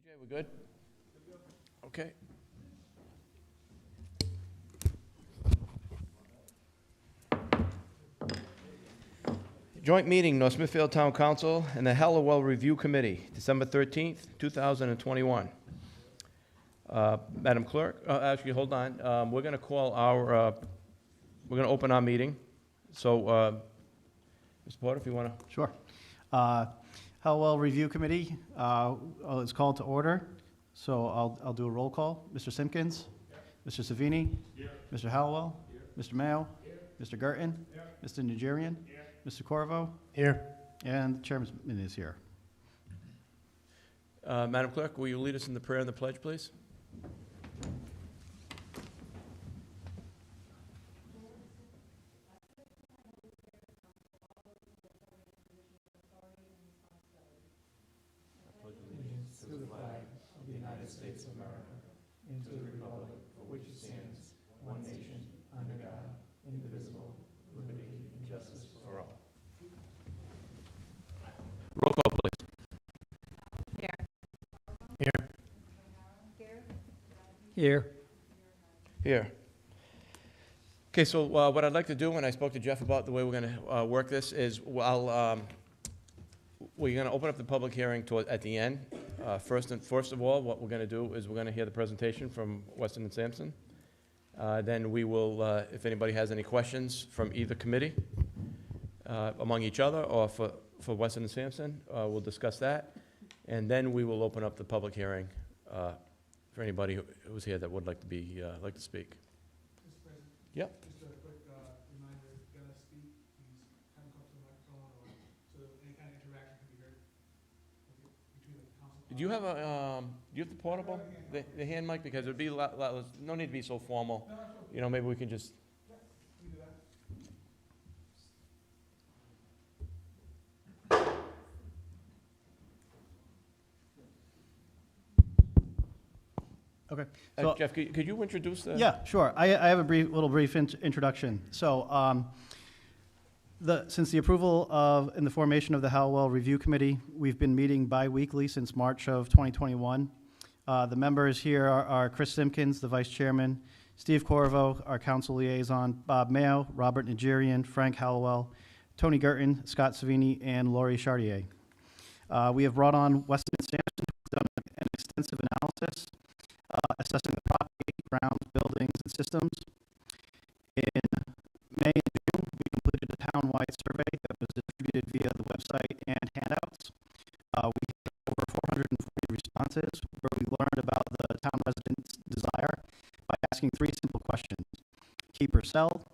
AJ, we're good? Okay. Joint meeting, North Smithfield Town Council and the Halliwell Review Committee, December 13th, 2021. Madam Clerk, actually, hold on. We're going to call our, we're going to open our meeting. So, Mr. Porter, if you want to. Sure. Halliwell Review Committee is called to order. So I'll do a roll call. Mr. Simpkins? Here. Mr. Savini? Here. Mr. Halliwell? Here. Mr. Mayo? Here. Mr. Gerton? Here. Mr. Nigerian? Here. Mr. Corvo? Here. And the chairman is here. Madam Clerk, will you lead us in the prayer and the pledge, please? To the flag of the United States of America and to the republic for which it stands, one nation, under God, indivisible, with liberty and justice for all. Roll call, please. Here. Here. Here. Okay, so what I'd like to do, when I spoke to Jeff about the way we're going to work this, is we're going to open up the public hearing at the end. First of all, what we're going to do is we're going to hear the presentation from WESTON and SAMPSON. Then we will, if anybody has any questions from either committee, among each other, or for WESTON and SAMPSON, we'll discuss that. And then we will open up the public hearing for anybody who's here that would like to be like to speak. Mr. President? Yep. Just a quick reminder, if you're gonna speak, please have them come to the microphone or so that any kind of interaction can be heard between the council. Do you have the portable, the hand mic? Because it'd be no need to be so formal. No, absolutely. You know, maybe we can just. We do that. Okay. So, Jeff, could you introduce the? yeah, sure. I have a brief introduction. So, since the approval and the formation of the Halliwell Review Committee, we've been meeting bi-weekly since March of 2021. The members here are Chris Simpkins, the vice chairman, Steve Corvo, our council liaison, Bob Mayo, Robert Nigerian, Frank Halliwell, Tony Gerton, Scott Savini, and Laurie Chartier. We have brought on WESTON and SAMPSON, who've done an extensive analysis assessing the property, grounds, buildings, and systems. In May and June, we completed a town-wide survey that was distributed via the website and handouts. We had over 440 responses where we learned about the town residents' desire by asking three simple questions. Keep or sell?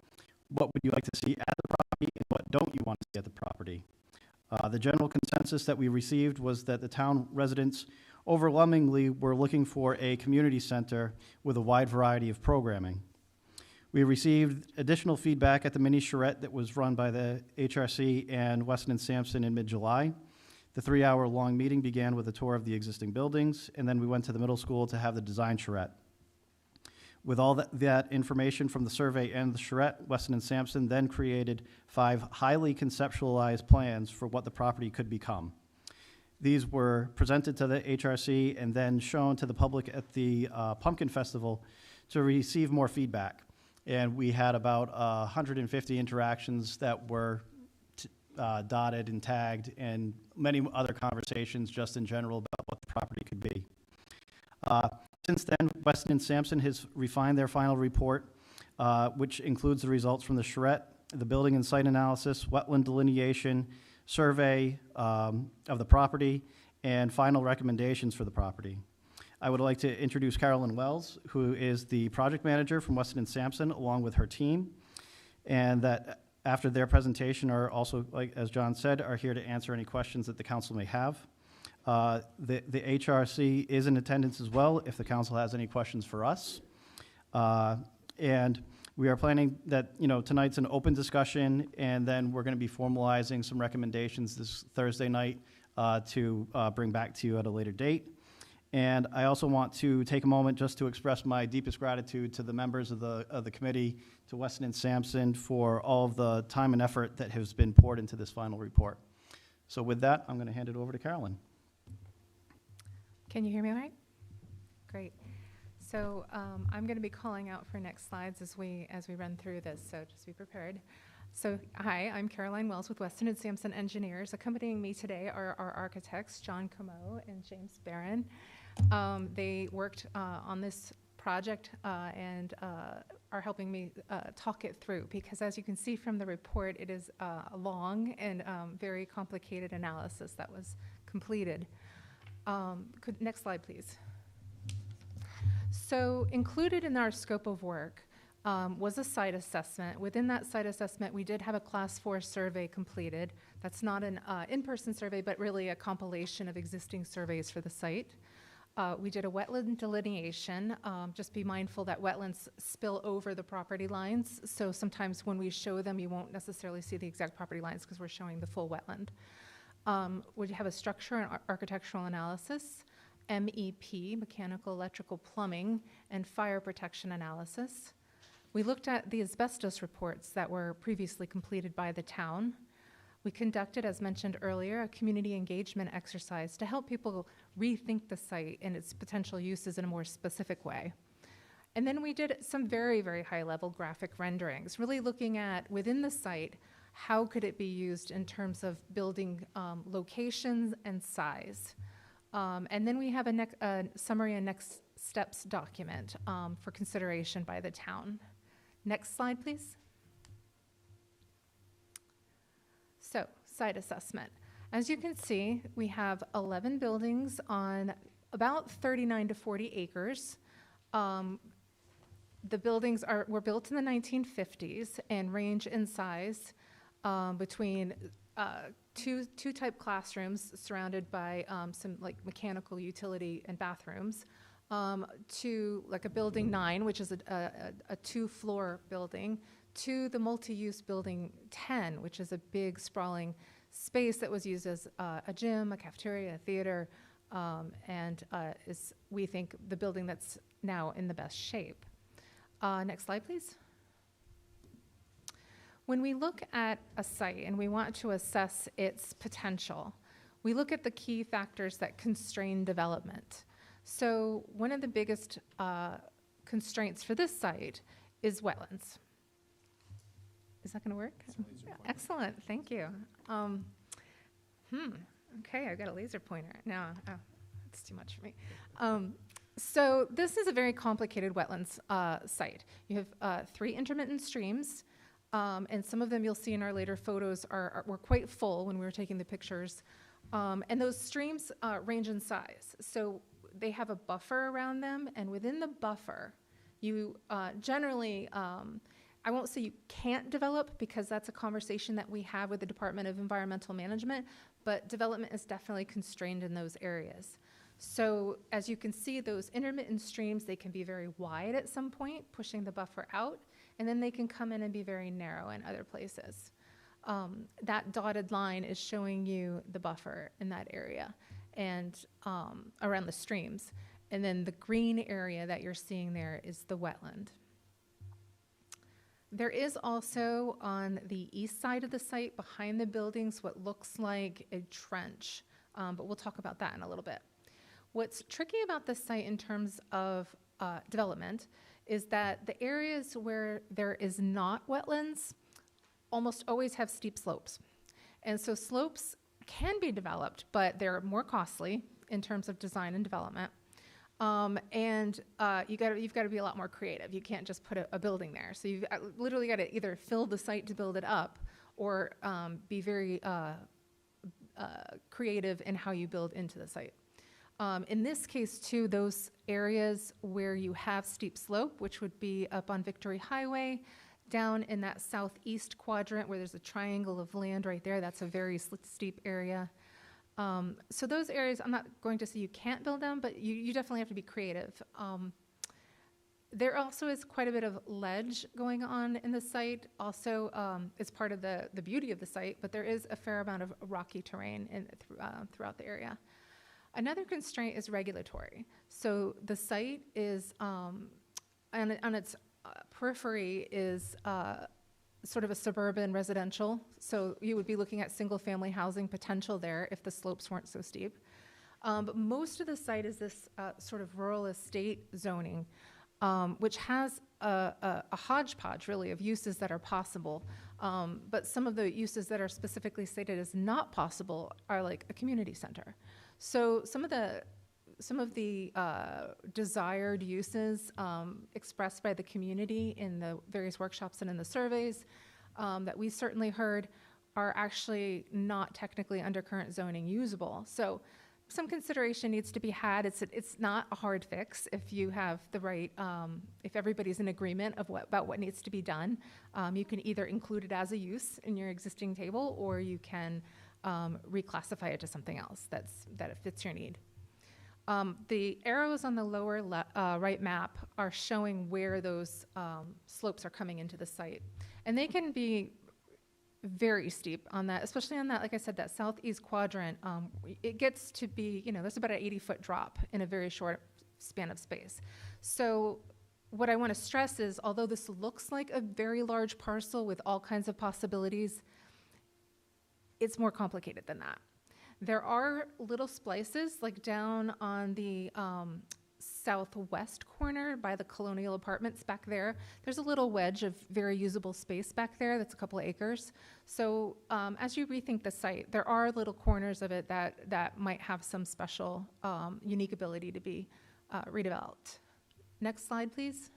What would you like to see at the property, and what don't you want to see at the property? The general consensus that we received was that the town residents overwhelmingly were looking for a community center with a wide variety of programming. We received additional feedback at the mini charrette that was run by the HRC and WESTON and SAMPSON in mid-July. The 3-hour-long meeting began with a tour of the existing buildings, and then we went to the middle school to have the design charrette. With all that information from the survey and the charrette, WESTON and SAMPSON then created 5 highly conceptualized plans for what the property could become. These were presented to the HRC and then shown to the public at the Pumpkin Festival to receive more feedback. And we had about 150 interactions that were dotted and tagged, and many other conversations just in general about what the property could be. Since then, WESTON and SAMPSON has refined their final report, which includes the results from the charrette, the building and site analysis, wetland delineation, survey of the property, and final recommendations for the property. I would like to introduce Carolyn Wells, who is the project manager from WESTON and SAMPSON, along with her team, and that after their presentation are also, like as John said, are here to answer any questions that the council may have. The HRC is in attendance as well if the council has any questions for us. And we are planning that, tonight's an open discussion, and then we're going to be formalizing some recommendations this Thursday night to bring back to you at a later date. And I also want to take a moment just to express my deepest gratitude to the members of the committee, to WESTON and SAMPSON, for all of the time and effort that has been poured into this final report. So with that, I'm going to hand it over to Carolyn. Can you hear me all right? Great. So I'm going to be calling out for next slides as we run through this, so just be prepared. So hi, I'm Carolyn Wells with WESTON and SAMPSON Engineers. Accompanying me today are our architects, John Comeau and James Barron. They worked on this project and are helping me talk it through, because as you can see from the report, it is a long and very complicated analysis that was completed. Next slide, please. So included in our scope of work was a site assessment. Within that site assessment, we did have a Class 4 survey completed. That's not an in-person survey, but really a compilation of existing surveys for the site. We did a wetland delineation. Just be mindful that wetlands spill over the property lines, so sometimes when we show them, you won't necessarily see the exact property lines because we're showing the full wetland. We have a structure and architectural analysis, MEP, mechanical, electrical, plumbing, and fire protection analysis. We looked at the asbestos reports that were previously completed by the town. We conducted, as mentioned earlier, a community engagement exercise to help people rethink the site and its potential uses in a more specific way. And then we did some very, very high-level graphic renderings, really looking at, within the site, how could it be used in terms of building locations and size. And then we have a summary and next steps document for consideration by the town. Next slide, please. So, site assessment. As you can see, we have 11 buildings on about 39 to 40 acres. The buildings were built in the 1950s and range in size between two type classrooms surrounded by some like mechanical utility and bathrooms, to like a building 9, which is a 2-floor building, to the multi-use building 10, which is a big sprawling space that was used as a gym, a cafeteria, a theater, and is, we think, the building that's now in the best shape. Next slide, please. When we look at a site and we want to assess its potential, we look at the key factors that constrain development. So one of the biggest constraints for this site is wetlands. Is that going to work? Yeah, excellent, thank you. Okay, I've got a laser pointer. No, that's too much for me. So this is a very complicated wetlands site. You have 3 intermittent streams, and some of them you'll see in our later photos were quite full when we were taking the pictures. And those streams range in size. So they have a buffer around them, and within the buffer, you generally, I won't say you can't develop, because that's a conversation that we have with the Department of Environmental Management, but development is definitely constrained in those areas. So as you can see, those intermittent streams, they can be very wide at some point, pushing the buffer out, and then they can come in and be very narrow in other places. That dotted line is showing you the buffer in that area and around the streams. And then the green area that you're seeing there is the wetland. There is also on the east side of the site, behind the buildings, what looks like a trench, but we'll talk about that in a little bit. What's tricky about this site in terms of development is that the areas where there is not wetlands almost always have steep slopes. And so slopes can be developed, but they're more costly in terms of design and development. You've got to be a lot more creative. You can't just put a building there. So you've literally got to either fill the site to build it up, or be very creative in how you build into the site. In this case, too, those areas where you have steep slope, which would be up on Victory Highway, down in that southeast quadrant where there's a triangle of land right there, that's a very steep area. So those areas, I'm not going to say you can't build them, but you definitely have to be creative. There also is quite a bit of ledge going on in the site. Also, it's part of the beauty of the site, but there is a fair amount of rocky terrain throughout the area. Another constraint is regulatory. So the site is, on its periphery is sort of a suburban residential. So you would be looking at single-family housing potential there if the slopes weren't so steep. But most of the site is this sort of rural estate zoning, which has a hodgepodge, really, of uses that are possible. But some of the uses that are specifically stated as not possible are like a community center. So some of the desired uses expressed by the community in the various workshops and in the surveys that we certainly heard are actually not technically under current zoning usable. So some consideration needs to be had. It's not a hard fix if you have the right, if everybody's in agreement of about what needs to be done. You can either include it as a use in your existing table, or you can reclassify it to something else that it fits your need. The arrows on the lower right map are showing where those slopes are coming into the site. And they can be very steep on that, especially on that, like I said, that southeast quadrant. It gets to be, there's about an 80-foot drop in a very short span of space. So what I want to stress is, although this looks like a very large parcel with all kinds of possibilities, it's more complicated than that. There are little splices, like down on the southwest corner by the Colonial Apartments back there. There's a little wedge of very usable space back there that's a couple of acres. So as you rethink the site, there are little corners of it that might have some special unique ability to be redeveloped. Next slide, please.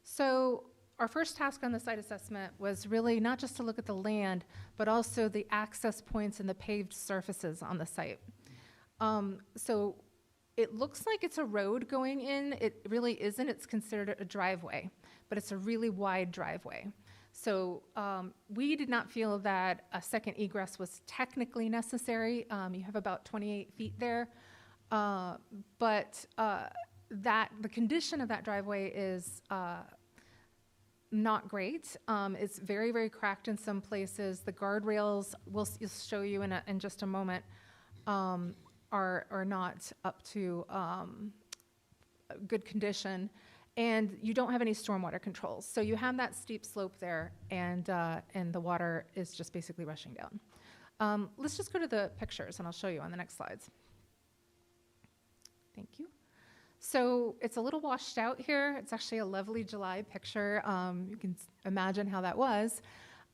So our first task on the site assessment was really not just to look at the land, but also the access points and the paved surfaces on the site. So it looks like it's a road going in. It really isn't. It's considered a driveway, but it's a really wide driveway. So we did not feel that a second egress was technically necessary. You have about 28 feet there, but the condition of that driveway is not great. It's very, very cracked in some places. The guardrails, we'll show you in just a moment, are not up to good condition, and you don't have any stormwater controls. So you have that steep slope there, and the water is just basically rushing down. Let's just go to the pictures, and I'll show you on the next slides. Thank you. So it's a little washed out here. It's actually a lovely July picture. You can imagine how that was.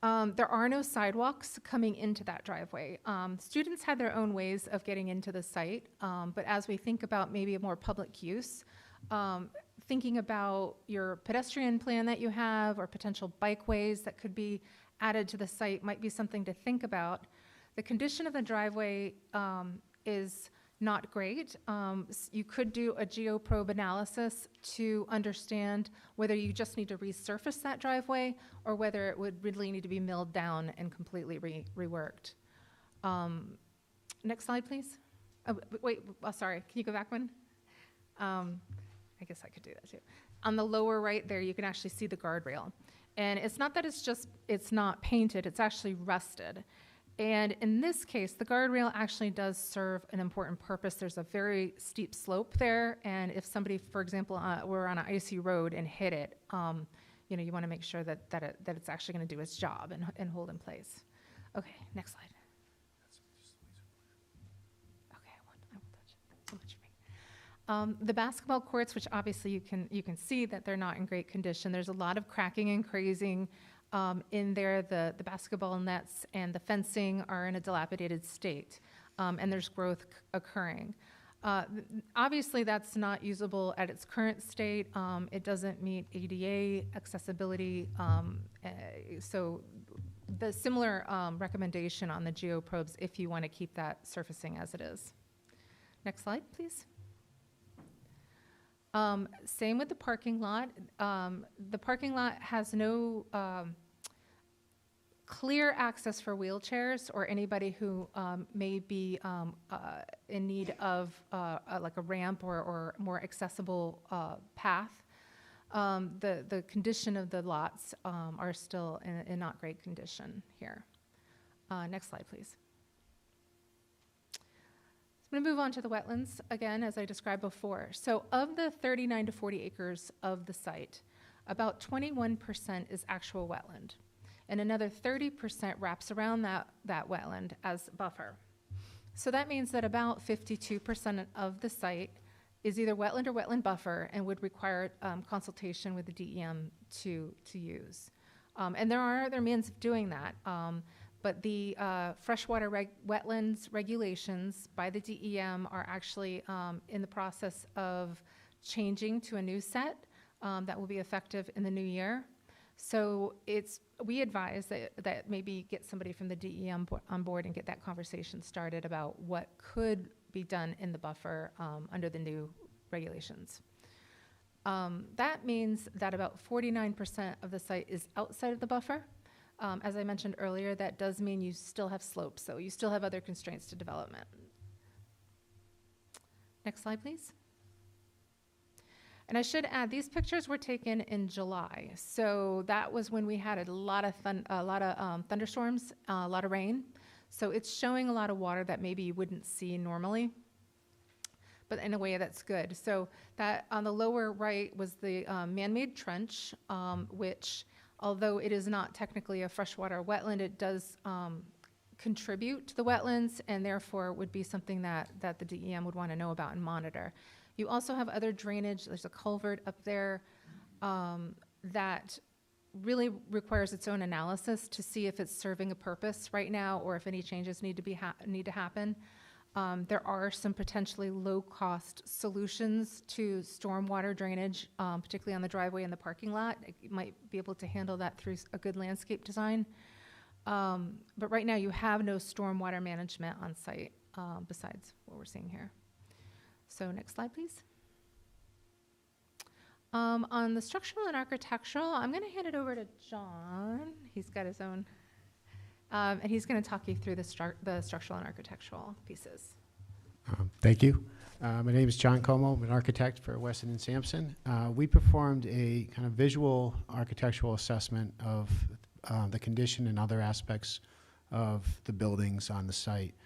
There are no sidewalks coming into that driveway. Students had their own ways of getting into the site, but as we think about maybe a more public use, thinking about your pedestrian plan that you have or potential bikeways that could be added to the site might be something to think about. The condition of the driveway is not great. You could do a geoprobe analysis to understand whether you just need to resurface that driveway or whether it would really need to be milled down and completely reworked. Next slide, please. Oh, wait, sorry, can you go back one? I guess I could do that too. On the lower right there, you can actually see the guardrail. And it's not that it's not painted, it's actually rusted. And in this case, the guardrail actually does serve an important purpose. There's a very steep slope there, and if somebody, for example, were on an icy road and hit it, you want to make sure that it's actually going to do its job and hold in place. Okay, next slide. Okay, I won't touch it. Too much for me. The basketball courts, which obviously you can see that they're not in great condition. There's a lot of cracking and crazing. In there, the basketball nets and the fencing are in a dilapidated state, and there's growth occurring. Obviously, that's not usable at its current state. It doesn't meet ADA accessibility, so the similar recommendation on the geoprobes if you want to keep that surfacing as it is. Next slide, please. Same with the parking lot. The parking lot has no clear access for wheelchairs or anybody who may be in need of like a ramp or more accessible path. The condition of the lots are still in not great condition here. Next slide, please. I'm going to move on to the wetlands again, as I described before. So of the 39 to 40 acres of the site, about 21% is actual wetland, and another 30% wraps around that wetland as buffer. So that means that about 52% of the site is either wetland or wetland buffer and would require consultation with the DEM to use. And there are other means of doing that. But the freshwater wetlands regulations by the DEM are actually in the process of changing to a new set that will be effective in the new year. So we advise that maybe get somebody from the DEM on board and get that conversation started about what could be done in the buffer under the new regulations. That means that about 49% of the site is outside of the buffer. As I mentioned earlier, that does mean you still have slopes, so you still have other constraints to development. Next slide, please. And I should add, these pictures were taken in July, so that was when we had a lot of thunderstorms, a lot of rain. So it's showing a lot of water that maybe you wouldn't see normally, but in a way that's good. So that on the lower right was the man-made trench, which, although it is not technically a freshwater wetland, it does contribute to the wetlands and therefore would be something that the DEM would want to know about and monitor. You also have other drainage. There's a culvert up there that really requires its own analysis to see if it's serving a purpose right now or if any changes need to happen. There are some potentially low-cost solutions to stormwater drainage, particularly on the driveway and the parking lot. You might be able to handle that through a good landscape design. But right now, you have no stormwater management on site besides what we're seeing here. So next slide, please. On the structural and architectural, I'm going to hand it over to John. He's got his own. And he's going to talk you through the structural and architectural pieces. Thank you. My name is John Como. I'm an architect for WESTON and SAMPSON. We performed a kind of visual architectural assessment of the condition and other aspects of the buildings on the site.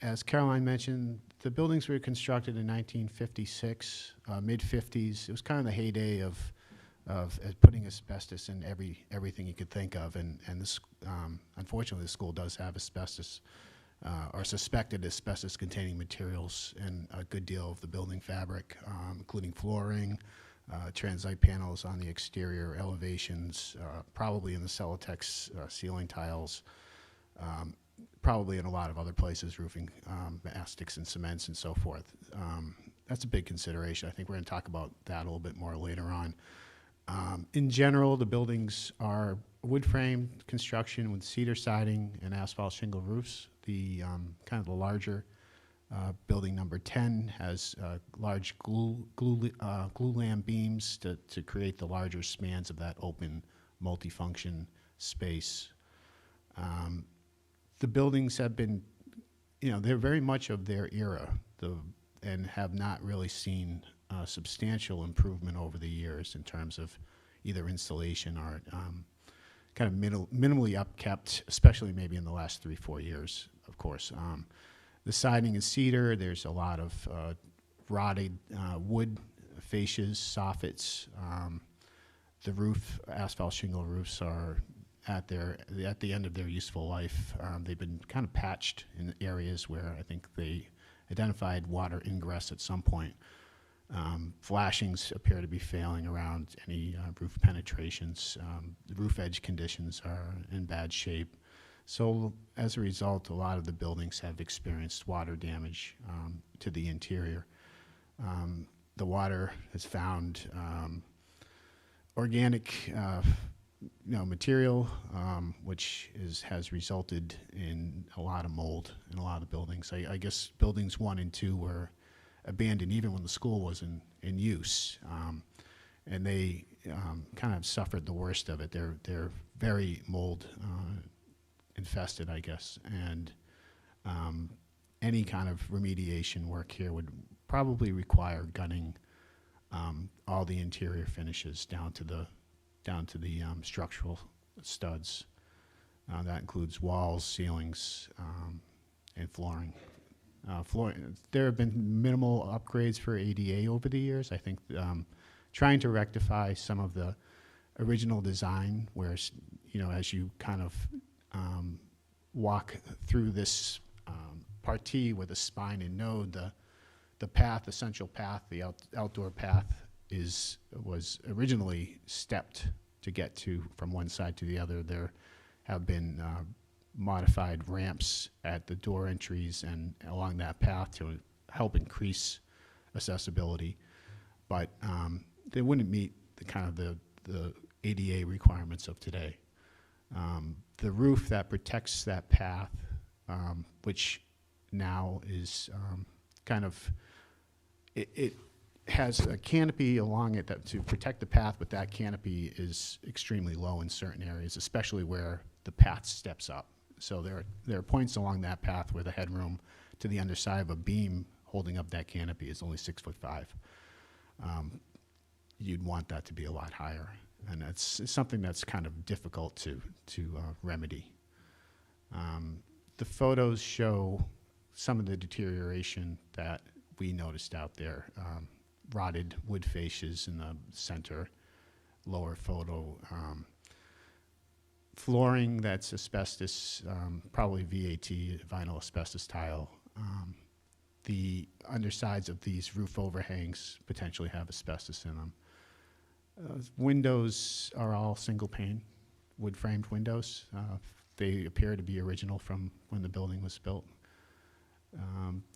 As Caroline mentioned, the buildings were constructed in 1956, mid-50s. It was kind of the heyday of putting asbestos in everything you could think of, and this, unfortunately, the school does have asbestos or suspected asbestos-containing materials in a good deal of the building fabric, including flooring, transite panels on the exterior elevations, probably in the Celotex ceiling tiles, probably in a lot of other places, roofing, mastics and cements and so forth. That's a big consideration. I think we're going to talk about that a little bit more later on. In general, the buildings are wood frame construction with cedar siding and asphalt shingle roofs. The kind of the larger building number 10 has large glue lamb beams to create the larger spans of that open multifunction space. The buildings have been, they're very much of their era and have not really seen substantial improvement over the years in terms of either installation or kind of minimally upkept, especially maybe in the last 3-4 years, of course. The siding is cedar. There's a lot of rotted wood fascias, soffits. The roof, asphalt shingle roofs are at the end of their useful life. They've been kind of patched in areas where I think they identified water ingress at some point. Flashings appear to be failing around any roof penetrations. The roof edge conditions are in bad shape. So as a result, a lot of the buildings have experienced water damage to the interior. The water has found organic material, which has resulted in a lot of mold in a lot of buildings. I guess buildings 1 and 2 were abandoned even when the school was in use, and they kind of suffered the worst of it. They're very mold infested, I guess, and any kind of remediation work here would probably require gunning all the interior finishes down to the structural studs. That includes walls, ceilings, and flooring. There have been minimal upgrades for ADA over the years. I think trying to rectify some of the original design, where as you kind of walk through this partee with a spine and node, the path, the central path, the outdoor path was originally stepped to get to from one side to the other. There have been modified ramps at the door entries and along that path to help increase accessibility, but they wouldn't meet the kind of the ADA requirements of today. The roof that protects that path, which now is kind of, it has a canopy along it to protect the path, but that canopy is extremely low in certain areas, especially where the path steps up. So there are points along that path where the headroom to the underside of a beam holding up that canopy is only 6'5". You'd want that to be a lot higher, and it's something that's kind of difficult to remedy. The photos show some of the deterioration that we noticed out there. Rotted wood fascias in the center, lower photo. Flooring that's asbestos, probably VAT, vinyl asbestos tile. The undersides of these roof overhangs potentially have asbestos in them. Windows are all single pane, wood framed windows. They appear to be original from when the building was built.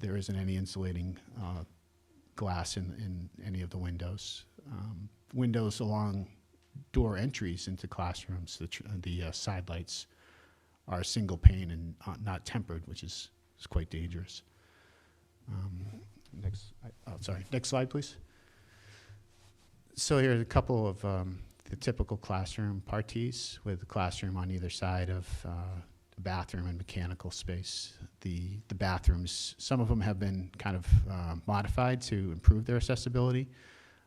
There isn't any insulating glass in any of the windows. Windows along door entries into classrooms, the side lights are single pane and not tempered, which is quite dangerous. Next slide, please. So here's a couple of the typical classroom parties with the classroom on either side of the bathroom and mechanical space. The bathrooms, some of them have been kind of modified to improve their accessibility.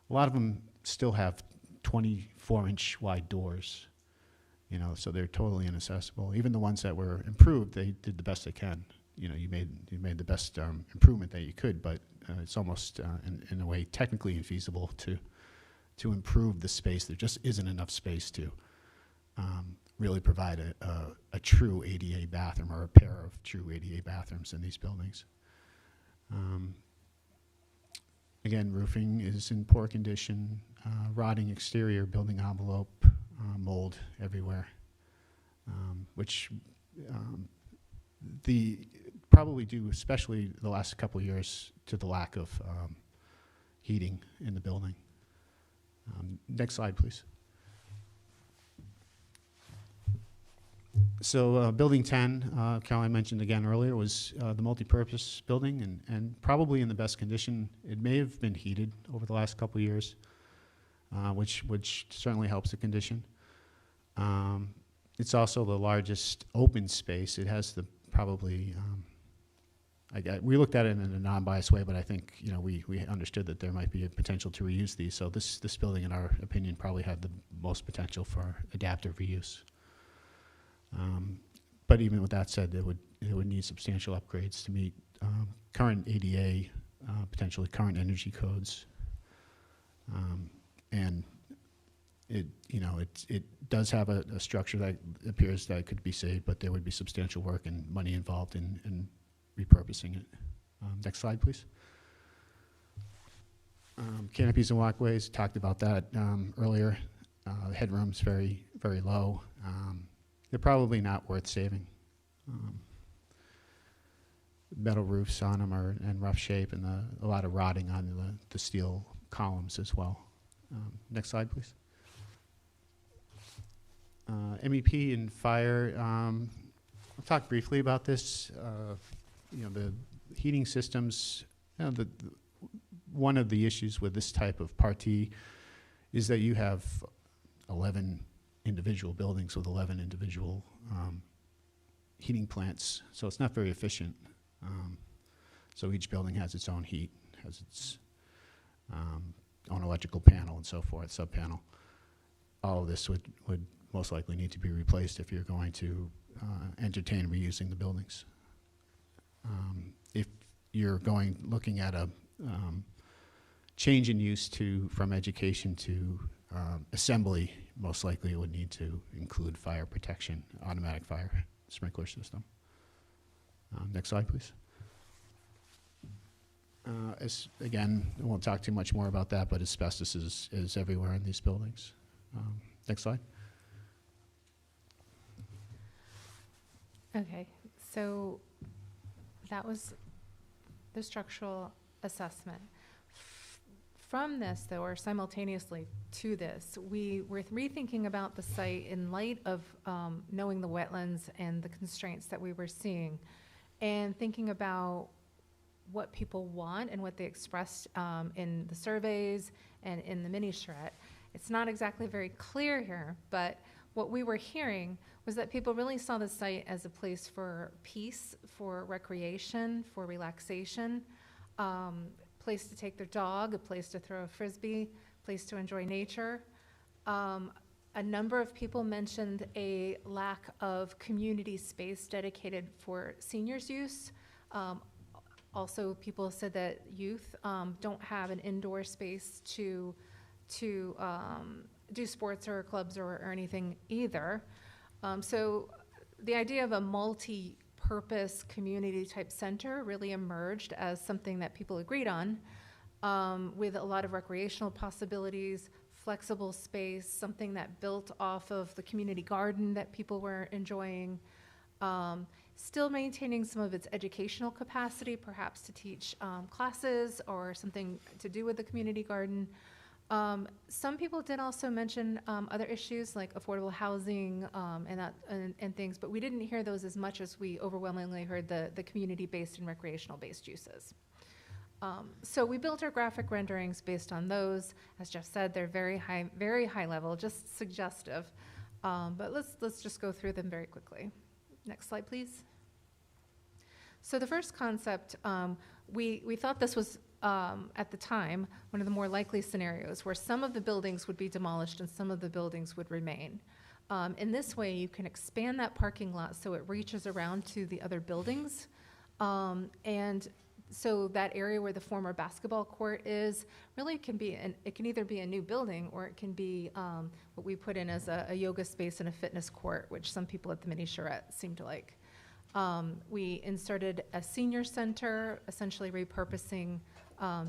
A lot of them still have 24-inch wide doors, so they're totally inaccessible. Even the ones that were improved, they did the best they can. You made the best improvement that you could, but it's almost in a way technically infeasible to improve the space. There just isn't enough space to really provide a true ADA bathroom or a pair of true ADA bathrooms in these buildings. Again, roofing is in poor condition, rotting exterior building envelope, mold everywhere, which probably due, especially the last couple of years, to the lack of heating in the building. Next slide, please. So building 10, Caroline mentioned again earlier, was the multi-purpose building and probably in the best condition. It may have been heated over the last couple of years, which certainly helps the condition. It's also the largest open space. It has the probably, we looked at it in a non-biased way, but I think we understood that there might be a potential to reuse these. So this building, in our opinion, probably had the most potential for adaptive reuse. But even with that said, it would need substantial upgrades to meet current ADA, potentially current energy codes, and it does have a structure that appears that could be saved, but there would be substantial work and money involved in repurposing it. Next slide, please. Canopies and walkways, talked about that earlier. The headroom's very, very low. They're probably not worth saving. Metal roofs on them are in rough shape, and a lot of rotting on the steel columns as well. Next slide, please. MEP and fire. I'll talk briefly about this. The heating systems. One of the issues with this type of party is that you have 11 individual buildings with 11 individual heating plants, so it's not very efficient. So each building has its own heat, has its own electrical panel and so forth, sub-panel. All of this would most likely need to be replaced if you're going to entertain reusing the buildings. If you're looking at a change in use from education to assembly, most likely it would need to include fire protection, automatic fire sprinkler system. Next slide, please. Again, I won't talk too much more about that, but asbestos is everywhere in these buildings. Next slide. Okay, so that was the structural assessment. From this, though, or simultaneously to this, we were rethinking about the site in light of knowing the wetlands and the constraints that we were seeing, and thinking about what people want and what they expressed in the surveys and in the mini charrette. It's not exactly very clear here, but what we were hearing was that people really saw the site as a place for peace, for recreation, for relaxation, place to take their dog, a place to throw a frisbee, place to enjoy nature. A number of people mentioned a lack of community space dedicated for seniors' use. Also, people said that youth don't have an indoor space to do sports or clubs or anything either. So the idea of a multi-purpose community type center really emerged as something that people agreed on, with a lot of recreational possibilities, flexible space, something that built off of the community garden that people were enjoying, still maintaining some of its educational capacity, perhaps to teach classes or something to do with the community garden. Some people did also mention other issues like affordable housing and things, but we didn't hear those as much as we overwhelmingly heard the community-based and recreational-based uses. So we built our graphic renderings based on those. As Jeff said, they're very high level, just suggestive. But let's just go through them very quickly. Next slide, please. So the first concept, we thought this was, at the time, one of the more likely scenarios where some of the buildings would be demolished and some of the buildings would remain. In this way, you can expand that parking lot so it reaches around to the other buildings. And so that area where the former basketball court is really it can either be a new building or it can be what we put in as a yoga space and a fitness court, which some people at the mini charrette seem to like. We inserted a senior center, essentially repurposing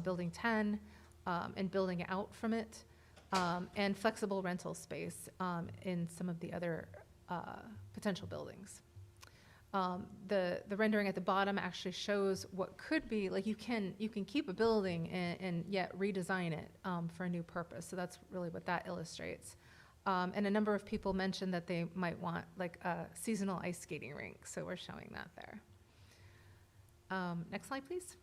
Building 10 and building out from it, and flexible rental space in some of the other potential buildings. The rendering at the bottom actually shows what could be, like you can keep a building and yet redesign it for a new purpose. So that's really what that illustrates. And a number of people mentioned that they might want like a seasonal ice skating rink. So we're showing that there. Next slide, please.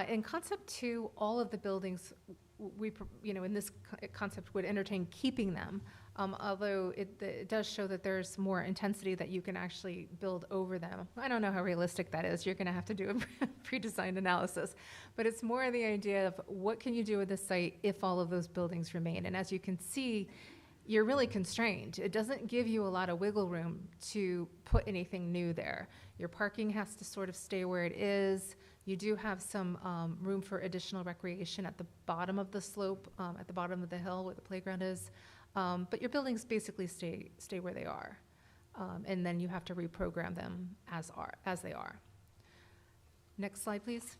In concept 2, all of the buildings in this concept would entertain keeping them, although it does show that there's more intensity that you can actually build over them. I don't know how realistic that is. You're going to have to do a pre-designed analysis. But it's more the idea of what can you do with the site if all of those buildings remain. And as you can see, you're really constrained. It doesn't give you a lot of wiggle room to put anything new there. Your parking has to sort of stay where it is. You do have some room for additional recreation at the bottom of the slope, at the bottom of the hill where the playground is. But your buildings basically stay where they are. And then you have to reprogram them as they are. Next slide, please.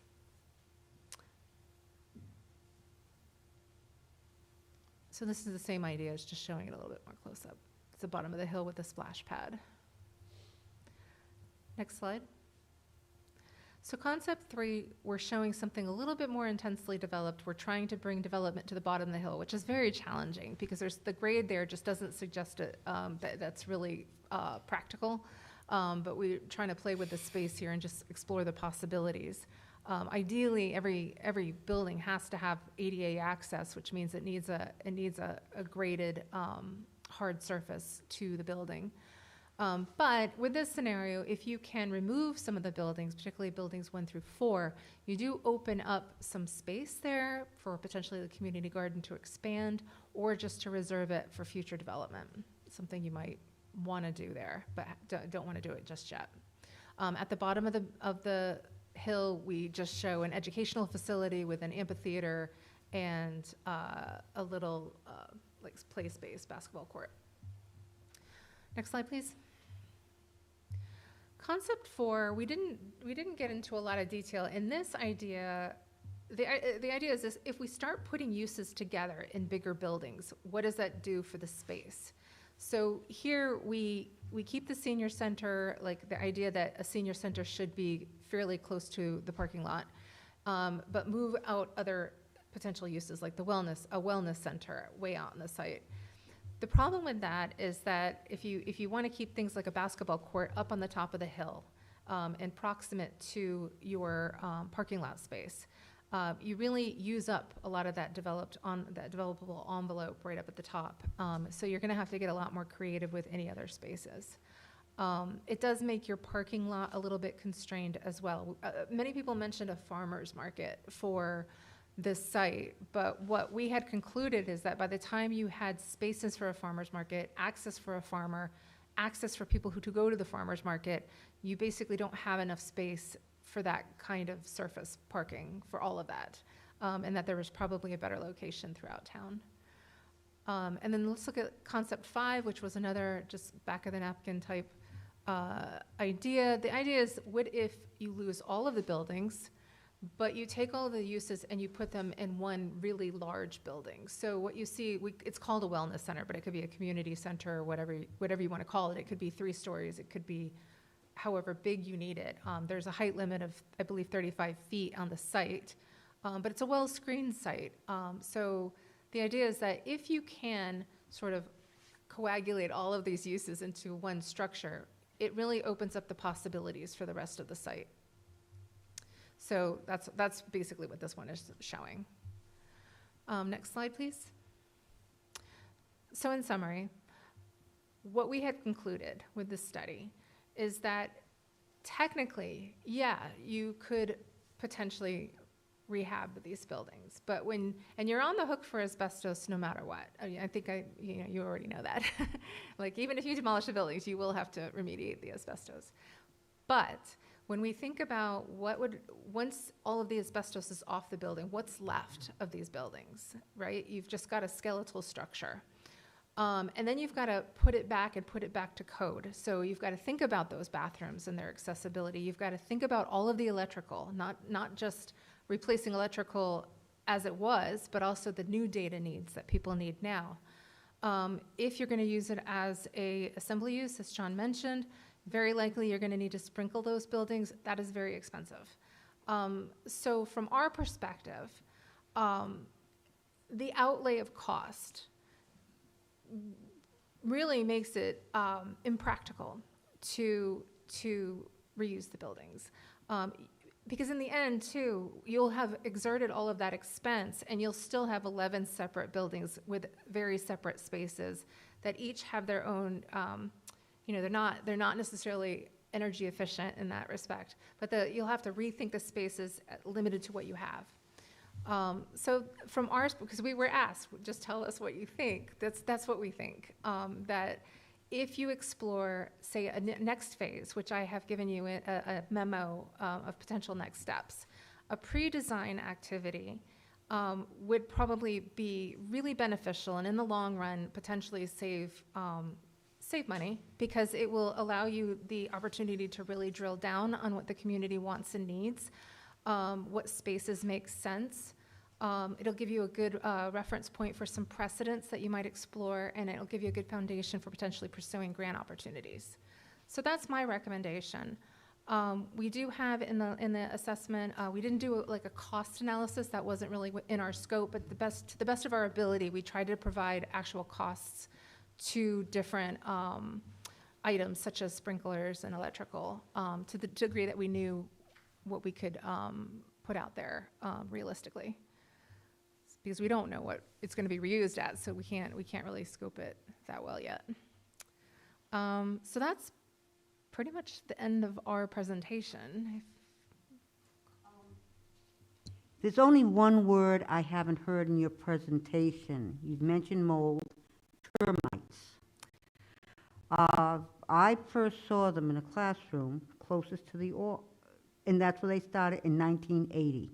So this is the same idea, it's just showing it a little bit more close up. It's the bottom of the hill with a splash pad. Next slide. So concept 3, we're showing something a little bit more intensely developed. We're trying to bring development to the bottom of the hill, which is very challenging because the grade there just doesn't suggest it, that's really practical. But we're trying to play with the space here and just explore the possibilities. Ideally, every building has to have ADA access, which means it needs a graded hard surface to the building. But with this scenario, if you can remove some of the buildings, particularly buildings 1 through 4, you do open up some space there for potentially the community garden to expand or just to reserve it for future development, something you might want to do there, but don't want to do it just yet. At the bottom of the hill, we just show an educational facility with an amphitheater and a little like play space basketball court. Next slide, please. concept 4, we didn't get into a lot of detail. In this idea, the idea is this: if we start putting uses together in bigger buildings, what does that do for the space? So here we keep the senior center, like the idea that a senior center should be fairly close to the parking lot, but move out other potential uses like a wellness center way out on the site. The problem with that is that if you want to keep things like a basketball court up on the top of the hill and proximate to your parking lot space, you really use up a lot of that developable envelope right up at the top. So you're going to have to get a lot more creative with any other spaces. It does make your parking lot a little bit constrained as well. Many people mentioned a farmer's market for this site, but what we had concluded is that by the time you had spaces for a farmer's market, access for a farmer, access for people who to go to the farmer's market, you basically don't have enough space for that kind of surface parking for all of that, and that there was probably a better location throughout town. And then let's look at concept 5, which was another just back of the napkin type idea. The idea is, what if you lose all of the buildings, but you take all of the uses and you put them in one really large building? So what you see, it's called a wellness center, but it could be a community center or whatever you want to call it. It could be 3 stories. It could be however big you need it. There's a height limit of, I believe, 35 feet on the site, but it's a well-screened site. So the idea is that if you can sort of coagulate all of these uses into one structure, it really opens up the possibilities for the rest of the site. So that's basically what this one is showing. Next slide, please. So in summary, what we had concluded with this study is that technically, yeah, you could potentially rehab these buildings, but and you're on the hook for asbestos no matter what. I mean, I think you already know that. Like, even if you demolish the buildings, you will have to remediate the asbestos. But when we think about once all of the asbestos is off the building, what's left of these buildings, right? You've just got a skeletal structure. And then you've got to put it back to code. So you've got to think about those bathrooms and their accessibility. You've got to think about all of the electrical, not just replacing electrical as it was, but also the new data needs that people need now. If you're going to use it as a assembly use, as John mentioned, very likely you're going to need to sprinkle those buildings. That is very expensive. So from our perspective, the outlay of cost really makes it impractical to reuse the buildings. Because in the end, too, you'll have exerted all of that expense, and you'll still have 11 separate buildings with very separate spaces that each have their own, they're not necessarily energy efficient in that respect, but you'll have to rethink the spaces limited to what you have. So from ours, because we were asked, just tell us what you think. That's what we think. That if you explore, say, a next phase, which I have given you a memo of potential next steps, a pre-design activity would probably be really beneficial, and in the long run, potentially save money, because it will allow you the opportunity to really drill down on what the community wants and needs, what spaces make sense. It'll give you a good reference point for some precedents that you might explore, and it'll give you a good foundation for potentially pursuing grant opportunities. So that's my recommendation. We do have in the assessment, we didn't do like a cost analysis. That wasn't really in our scope, but to the best of our ability, we tried to provide actual costs to different items such as sprinklers and electrical, to the degree that we knew what we could put out there realistically, because we don't know what it's going to be reused at, so we can't really scope it that well yet. So that's pretty much the end of our presentation. There's only one word I haven't heard in your presentation. You've mentioned mold, termites. I first saw them in a classroom closest to the and that's where they started in 1980.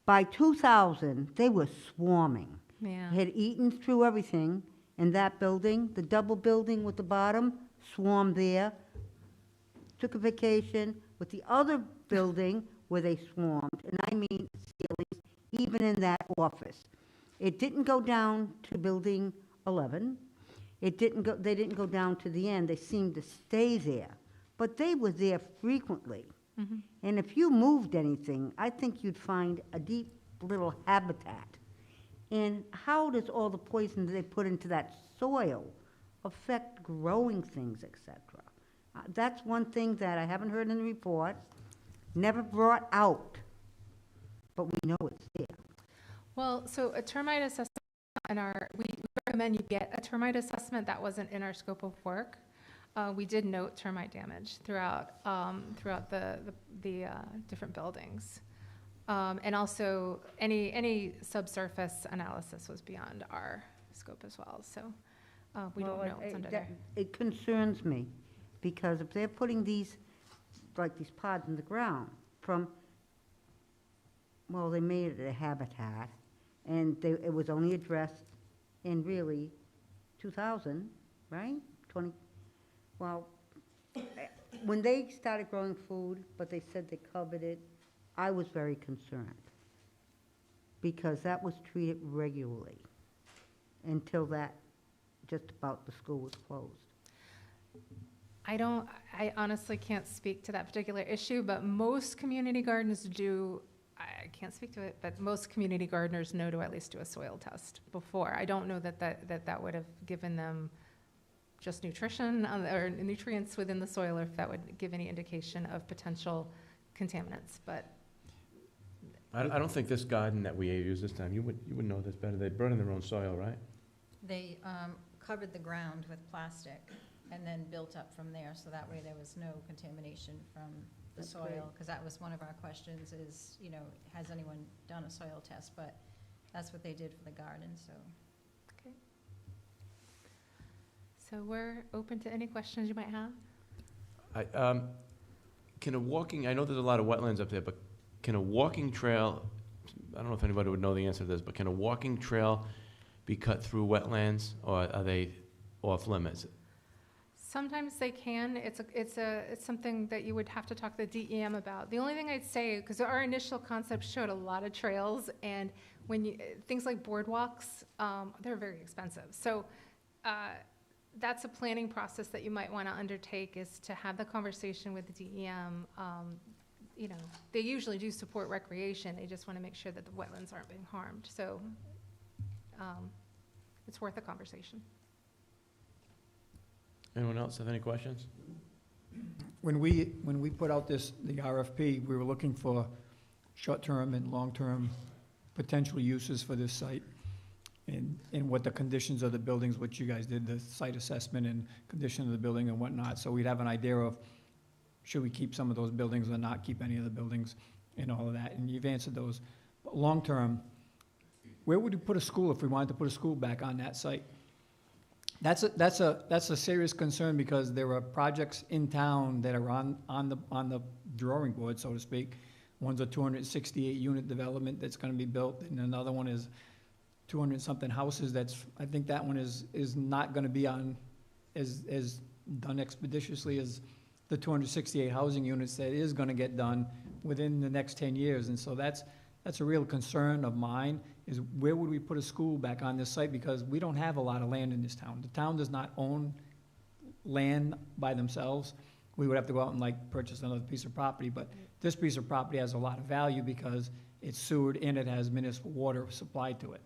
By 2000, they were swarming. Yeah. Had eaten through everything, and that building, the double building with the bottom, swarmed there. took a vacation with the other building where they swarmed, and I mean ceilings, even in that office. It didn't go down to building 11. They didn't go down to the end. They seemed to stay there. But they were there frequently. And if you moved anything, I think you'd find a deep little habitat. And how does all the poison that they put into that soil affect growing things, et cetera? That's one thing that I haven't heard in the report, never brought out, but we know it's there. Well, so a termite assessment we recommend you get a termite assessment. That wasn't in our scope of work. We did note termite damage throughout the different buildings. And also any subsurface analysis was beyond our scope as well. So we don't know what's under there. It concerns me, because if they're putting these pods in the ground they made it a habitat, and it was only addressed in really 2000, right? When they started growing food, but they said they covered it, I was very concerned, because that was treated regularly until just about the school was closed. I honestly can't speak to that particular issue, but most community gardens do. I can't speak to it, but most community gardeners know to at least do a soil test before. I don't know that would have given them just nutrition or nutrients within the soil, or if that would give any indication of potential contaminants, but. I don't think this garden that we used this time, you would know this better. They brought in their own soil, right? They covered the ground with plastic and then built up from there, so that way there was no contamination from the That's great. soil, because that was one of our questions is, has anyone done a soil test? But that's what they did for the garden, so. Okay. So we're open to any questions you might have. I know there's a lot of wetlands up there, but can a walking trail, I don't know if anybody would know the answer to this, but can a walking trail be cut through wetlands, or are they off limits? Sometimes they can. It's something that you would have to talk to the DEM about. The only thing I'd say, because our initial concept showed a lot of trails, and things like boardwalks, they're very expensive. So that's a planning process that you might want to undertake, is to have the conversation with the DEM. They usually do support recreation. They just want to make sure that the wetlands aren't being harmed. So it's worth a conversation. Anyone else have any questions? When we put out the RFP, we were looking for short-term and long-term potential uses for this site, and what the conditions of the buildings, which you guys did, the site assessment and condition of the building and whatnot, so we'd have an idea of should we keep some of those buildings or not keep any of the buildings and all of that, and you've answered those. But long-term, where would you put a school if we wanted to put a school back on that site? That's a serious concern, because there are projects in town that are on the drawing board, so to speak. One's a 268 unit development that's going to be built, and another one is 200-something houses. I think that one is not going to be on as done expeditiously as the 268 housing units that is going to get done within the next 10 years. And so that's a real concern of mine, is where would we put a school back on this site? Because we don't have a lot of land in this town. The town does not own land by themselves. We would have to go out and purchase another piece of property, but this piece of property has a lot of value because it's sewered and it has municipal water supplied to it.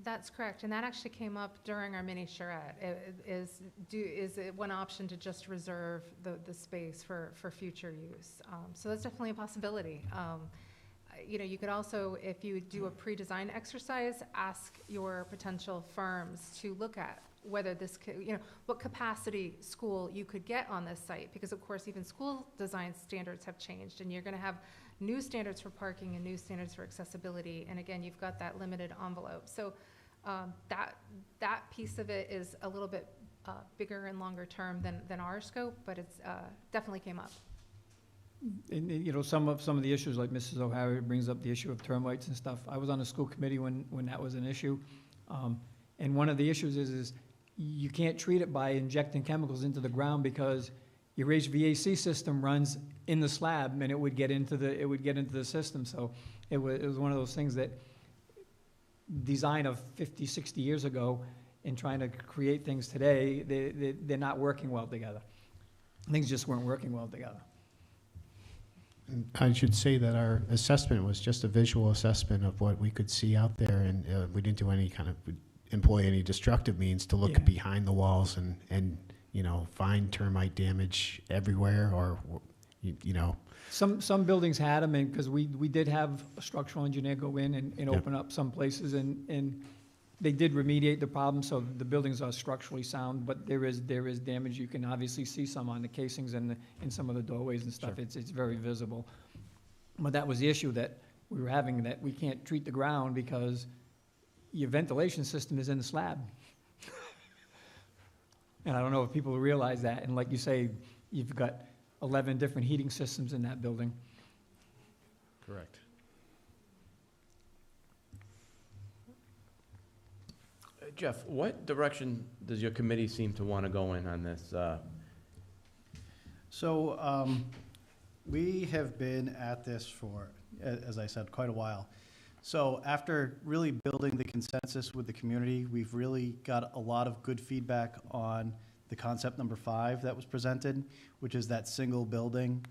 That's correct, and that actually came up during our mini charrette. Is it one option to just reserve the space for future use? So that's definitely a possibility. You could also, if you do a pre-design exercise, ask your potential firms to look at whether this could, what capacity school you could get on this site, because of course even school design standards have changed, and you're going to have new standards for parking and new standards for accessibility, and again, you've got that limited envelope. So that piece of it is a little bit bigger and longer term than our scope, but it's definitely came up. And some of the issues, like Mrs. O'Hara brings up the issue of termites and stuff. I was on the school committee when that was an issue, and one of the issues is you can't treat it by injecting chemicals into the ground, because your HVAC system runs in the slab, and it would get into the system. So it was one of those things that design of 50, 60 years ago, and trying to create things today, they're not working well together. Things just weren't working well together. And I should say that our assessment was just a visual assessment of what we could see out there, and we didn't do any kind of, employ any destructive means to look Yeah. behind the walls and you know, find termite damage everywhere, or, you know. Some buildings had them, and, because we did have a structural engineer go in and Yep. open up some places, and they did remediate the problem, so the buildings are structurally sound, but there is damage. You can obviously see some on the casings and in some of the doorways and stuff. Sure. It's very visible. But that was the issue that we were having, that we can't treat the ground because your ventilation system is in the slab. And I don't know if people realize that, and like you say, you've got 11 different heating systems in that building. Correct. Jeff, what direction does your committee seem to want to go in on this? So we have been at this for, as I said, quite a while. So after really building the consensus with the community, we've really got a lot of good feedback on the concept number 5 that was presented, which is that single building.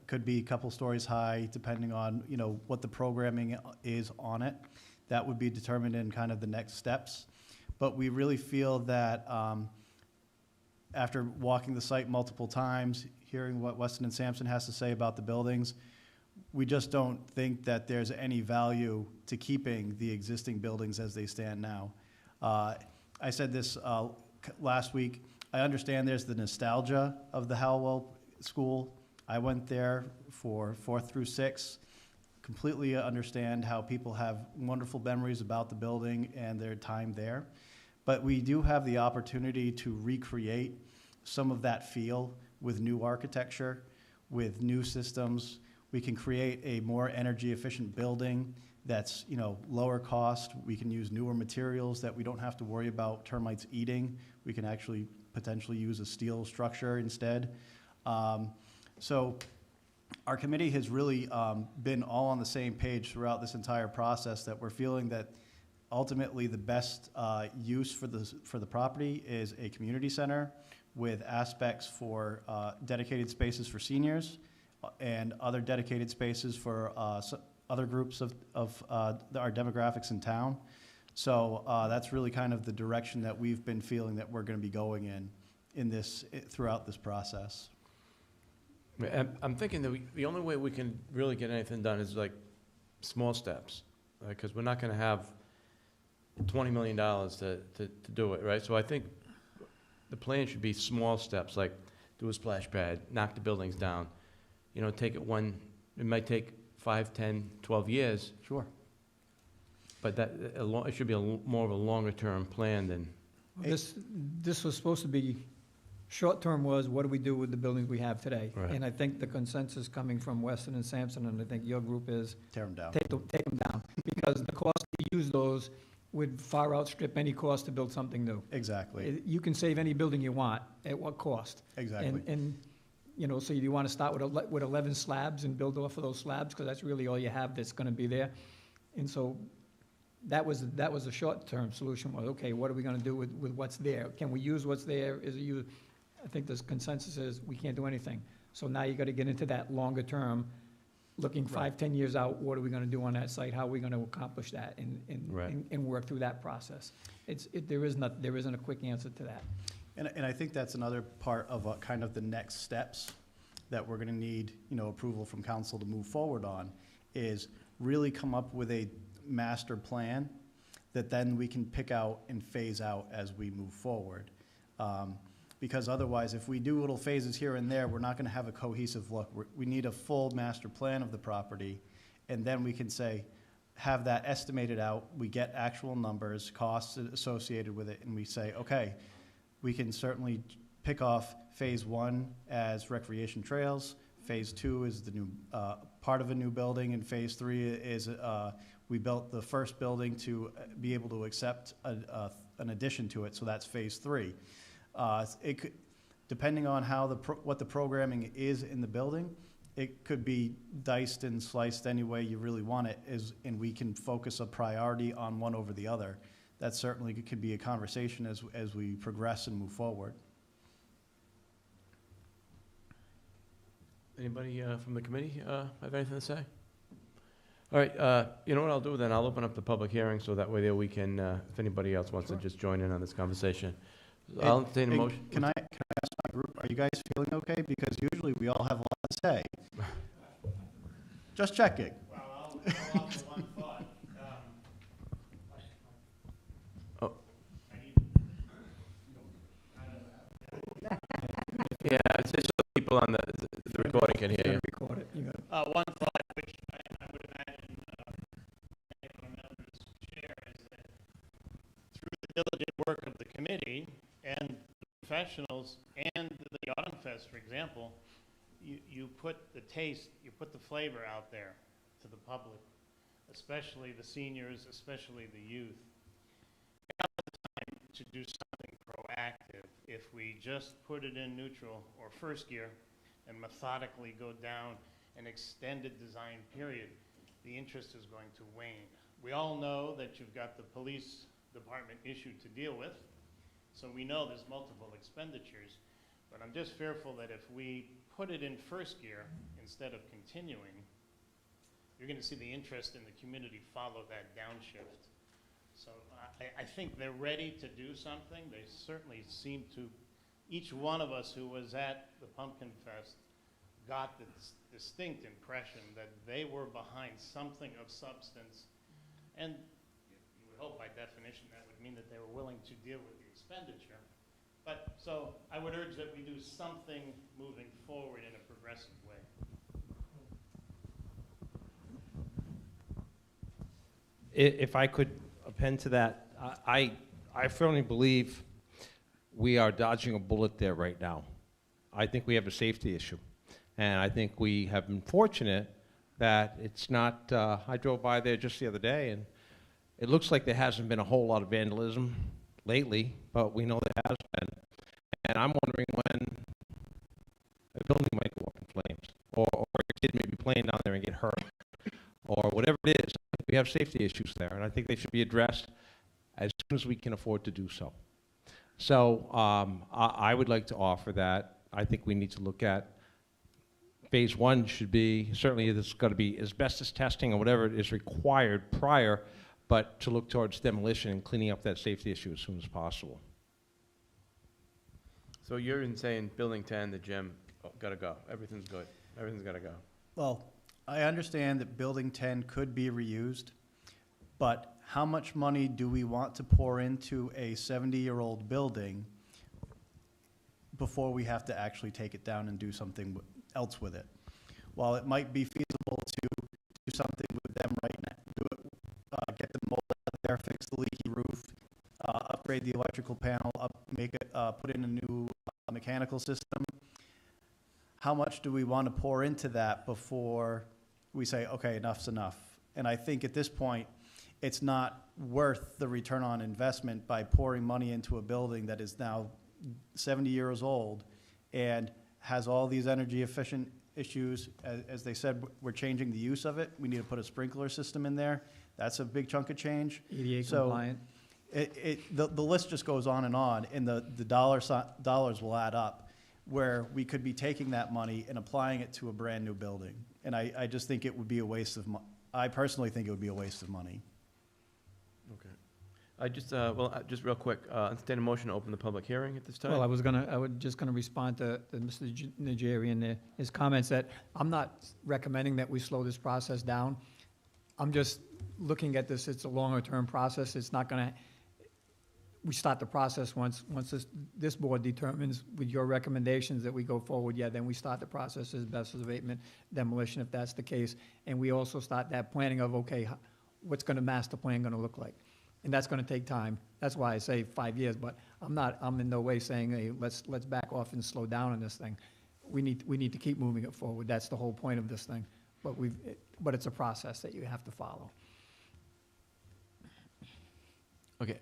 Could be a couple stories high, depending on, you know, what the programming is on it. That would be determined in kind of the next steps. But we really feel that after walking the site multiple times, hearing what Weston and Sampson has to say about the buildings, we just don't think that there's any value to keeping the existing buildings as they stand now. I said this last week. I understand there's the nostalgia of the Halliwell School. I went there for 4th through 6th. Completely understand how people have wonderful memories about the building and their time there. But we do have the opportunity to recreate some of that feel with new architecture, with new systems. We can create a more energy efficient building that's, you know, lower cost. We can use newer materials that we don't have to worry about termites eating. We can actually potentially use a steel structure instead. So our committee has really been all on the same page throughout this entire process, that we're feeling that ultimately the best use for the property is a community center with aspects for dedicated spaces for seniors and other dedicated spaces for other groups of our demographics in town. So that's really kind of the direction that we've been feeling that we're going to be going in this throughout this process. I'm thinking that the only way we can really get anything done is like small steps, because we're not going to have $20 million to do it, right? So I think the plan should be small steps, like do a splash pad, knock the buildings down, you know, take it one, it might take 5, 10, 12 years, Sure. but that, it should be more of a longer term plan than, This was supposed to be, short-term was, what do we do with the buildings we have today? Right. And I think the consensus coming from Weston and Sampson, and I think your group is, Tear them down. take them down. Because the cost to use those would far outstrip any cost to build something new. Exactly. You can save any building you want, at what cost? Exactly. And you know, so you want to start with 11 slabs and build off of those slabs, because that's really all you have that's going to be there. And so that was a short-term solution, was, okay, what are we going to do with what's there? Can we use what's there? Is it used? I think the consensus is we can't do anything. So now you got to get into that longer term, looking 5, 10 years out, what are we going to do on that site? How are we going to accomplish that and work through that process? There isn't a quick answer to that. And I think that's another part of kind of the next steps that we're going to need, you know, approval from council to move forward on, is really come up with a master plan that then we can pick out and phase out as we move forward. Because otherwise, if we do little phases here and there, we're not going to have a cohesive look. We need a full master plan of the property, and then we can say, have that estimated out. We get actual numbers, costs associated with it, and we say, okay, we can certainly pick off phase 1 as recreation trails. Phase 2 is the new part of a new building, and phase 3 is we built the first building to be able to accept an addition to it. So that's phase 3. depending on how what the programming is in the building, it could be diced and sliced any way you really want it, and we can focus a priority on one over the other. That certainly could be a conversation as we progress and move forward. Anybody from the committee have anything to say? All right, you know what I'll do then? I'll open up the public hearing so that way there we can, if anybody else wants to just join in on this conversation. I'll entertain a motion. Can I ask my group, are you guys feeling okay? Because usually we all have a lot to say. Just checking. Well, I'll offer one thought. Oh. I need Yeah, it's just so people on the recording can hear you. Record it, you got it. one thought, which I would imagine many of our members share, is that through the diligent work of the committee and the professionals and the Autumn Fest, for example, you put the taste, you put the flavor out there to the public, especially the seniors, especially the youth. Now's the time to do something proactive. If we just put it in neutral or first gear and methodically go down an extended design period, the interest is going to wane. We all know that you've got the police department issue to deal with, so we know there's multiple expenditures, but I'm just fearful that if we put it in first gear instead of continuing, you're going to see the interest in the community follow that downshift. So I think they're ready to do something. They certainly seem to. Each one of us who was at the Pumpkin Fest got the distinct impression that they were behind something of substance. And you would hope by definition that would mean that they were willing to deal with the expenditure. But so I would urge that we do something moving forward in a progressive way. If I could append to that, I firmly believe we are dodging a bullet there right now. I think we have a safety issue. And I think we have been fortunate that it's not, I drove by there just the other day, and it looks like there hasn't been a whole lot of vandalism lately, but we know there has been. And I'm wondering when a building might go up in flames, or a kid may be playing down there and get hurt, or whatever it is. We have safety issues there, and I think they should be addressed as soon as we can afford to do so. So I would like to offer that. I think we need to look at phase one should be, certainly there's got to be asbestos testing or whatever is required prior, but to look towards demolition and cleaning up that safety issue as soon as possible. So you're in saying building 10, the gym, gotta go. Everything's good. Everything's gotta go. Well, I understand that building 10 could be reused, but how much money do we want to pour into a 70-year-old building before we have to actually take it down and do something else with it? While it might be feasible to do something with them right now, get the mold out there, fix the leaky roof, upgrade the electrical panel, put in a new mechanical system, how much do we want to pour into that before we say, okay, enough's enough? And I think at this point, it's not worth the return on investment by pouring money into a building that is now 70 years old and has all these energy efficient issues. As they said, we're changing the use of it. We need to put a sprinkler system in there. That's a big chunk of change. ADA So compliant. The list just goes on, and the dollars will add up, where we could be taking that money and applying it to a brand-new building. And I just think it would be a waste of I personally think it would be a waste of money. Okay. I just, just real quick, entertain a motion to open the public hearing at this time? Well, I was just gonna respond to Mr. Najarian and his comments that I'm not recommending that we slow this process down. I'm just looking at this, it's a longer-term process. It's not gonna, we start the process once this board determines with your recommendations that we go forward, yeah, then we start the process as best as abatement, demolition, if that's the case. And we also start that planning of, okay, what's gonna master plan gonna look like? And that's gonna take time. That's why I say 5 years, but I'm in no way saying, hey, let's back off and slow down on this thing. We need to keep moving it forward. That's the whole point of this thing. But it's a process that you have to follow. Okay,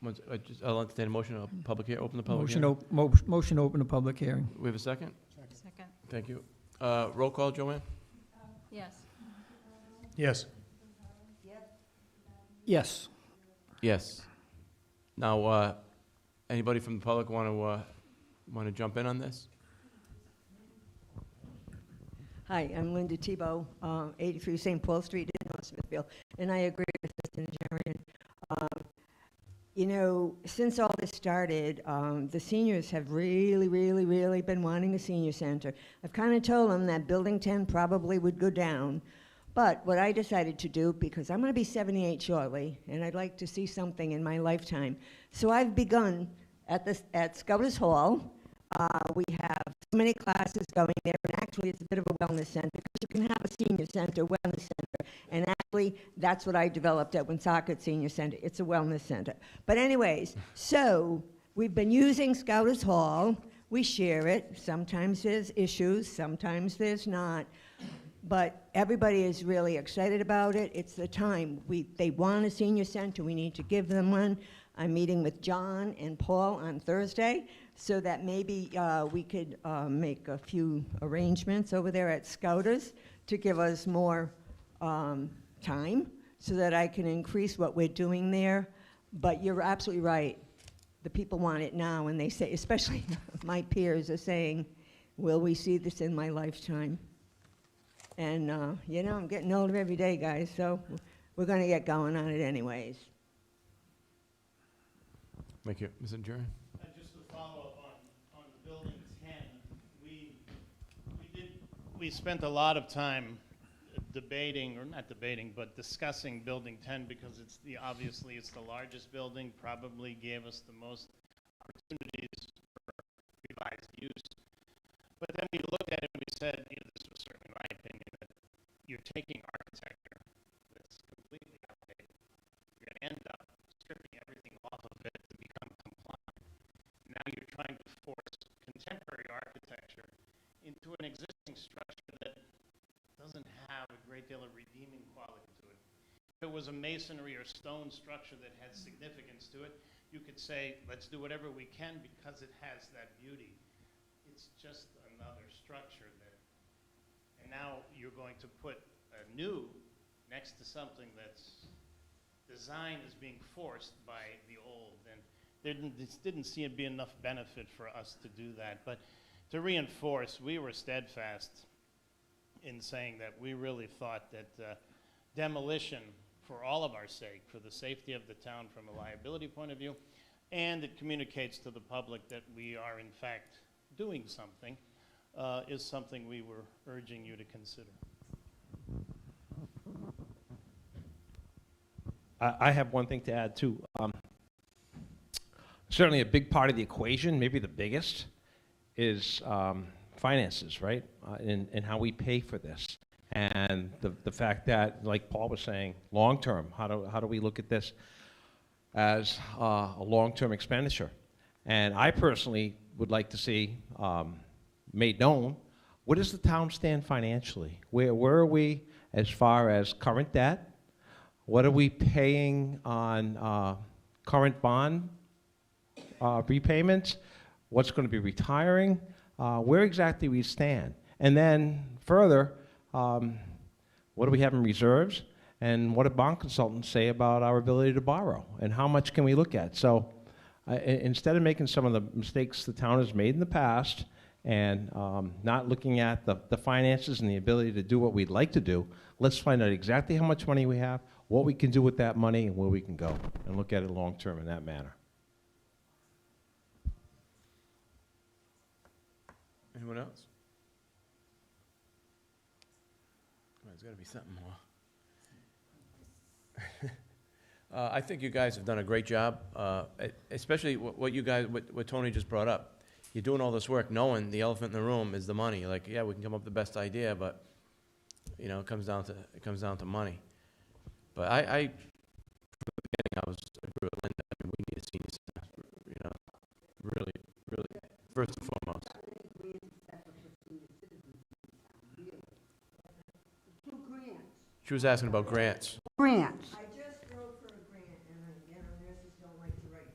I'll entertain a motion, open the public Motion, hearing. motion to open the public hearing. We have a second? Second, Thank you. Roll call, Joanne? yes. Yes. Yes. Yes. Now, anybody from the public want to jump in on this? Hi, I'm Linda Tebow, 83 St. Paul Street in North Smithfield, and I agree with Mr. Najarian. You know, since all this started, the seniors have really been wanting a senior center. I've kind of told them that Building 10 probably would go down, but what I decided to do, because I'm going to be 78 shortly, and I'd like to see something in my lifetime, so I've begun at Scouters Hall. We have so many classes going there, and actually it's a bit of a wellness center, because you can have a senior center, wellness center, and actually that's what I developed at Woonsocket Senior Center. It's a wellness center. But anyways, so we've been using Scouters Hall. We share it. Sometimes there's issues, sometimes there's not. But everybody is really excited about it. It's the time. They want a senior center. We need to give them one. I'm meeting with John and Paul on Thursday, so that maybe we could make a few arrangements over there at Scouters to give us more time so that I can increase what we're doing there. But you're absolutely right. The people want it now, and they say, especially my peers are saying, will we see this in my lifetime? And, you know, I'm getting older every day, guys, so we're going to get going on it anyways. Thank you. Mr. Najarian? Just to follow up on the Building 10, we spent a lot of time debating, or not debating, but discussing Building 10 because obviously it's the largest building, probably gave us the most opportunities for revised use. But then we looked at it and we said, you know, this was certainly my opinion, that you're taking architecture that's completely outdated. You're going to end up stripping everything off of it to become compliant. Now you're trying to force contemporary architecture into an existing structure that doesn't have a great deal of redeeming quality to it. If it was a masonry or stone structure that had significance to it, you could say, let's do whatever we can because it has that beauty. It's just another structure and now you're going to put a new next to something that's design is being forced by the old, and there didn't seem to be enough benefit for us to do that. But to reinforce, we were steadfast in saying that we really thought that demolition, for all of our sake, for the safety of the town from a liability point of view, and it communicates to the public that we are in fact doing something, is something we were urging you to consider. I have one thing to add too. Certainly a big part of the equation, maybe the biggest, is finances, right? And how we pay for this. And the fact that, like Paul was saying, long term, how do we look at this as a long-term expenditure? And I personally would like to see made known, where does the town stand financially? Where are we as far as current debt? What are we paying on current bond repayments? What's going to be retiring? Where exactly we stand? And then further, what do we have in reserves? And what do bond consultants say about our ability to borrow? And how much can we look at? So instead of making some of the mistakes the town has made in the past and not looking at the finances and the ability to do what we'd like to do, let's find out exactly how much money we have, what we can do with that money, and where we can go, and look at it long term in that manner. Anyone else? There's got to be something more. I think you guys have done a great job, especially what Tony just brought up. You're doing all this work knowing the elephant in the room is the money. Like, yeah, we can come up with the best idea, but you know, it comes down to money. But I from the beginning, I was agree with Linda. I mean, we need a senior center, you know, really, first and foremost. She was asking about grants. Grants. I just wrote for a grant, and you know, nurses don't like to write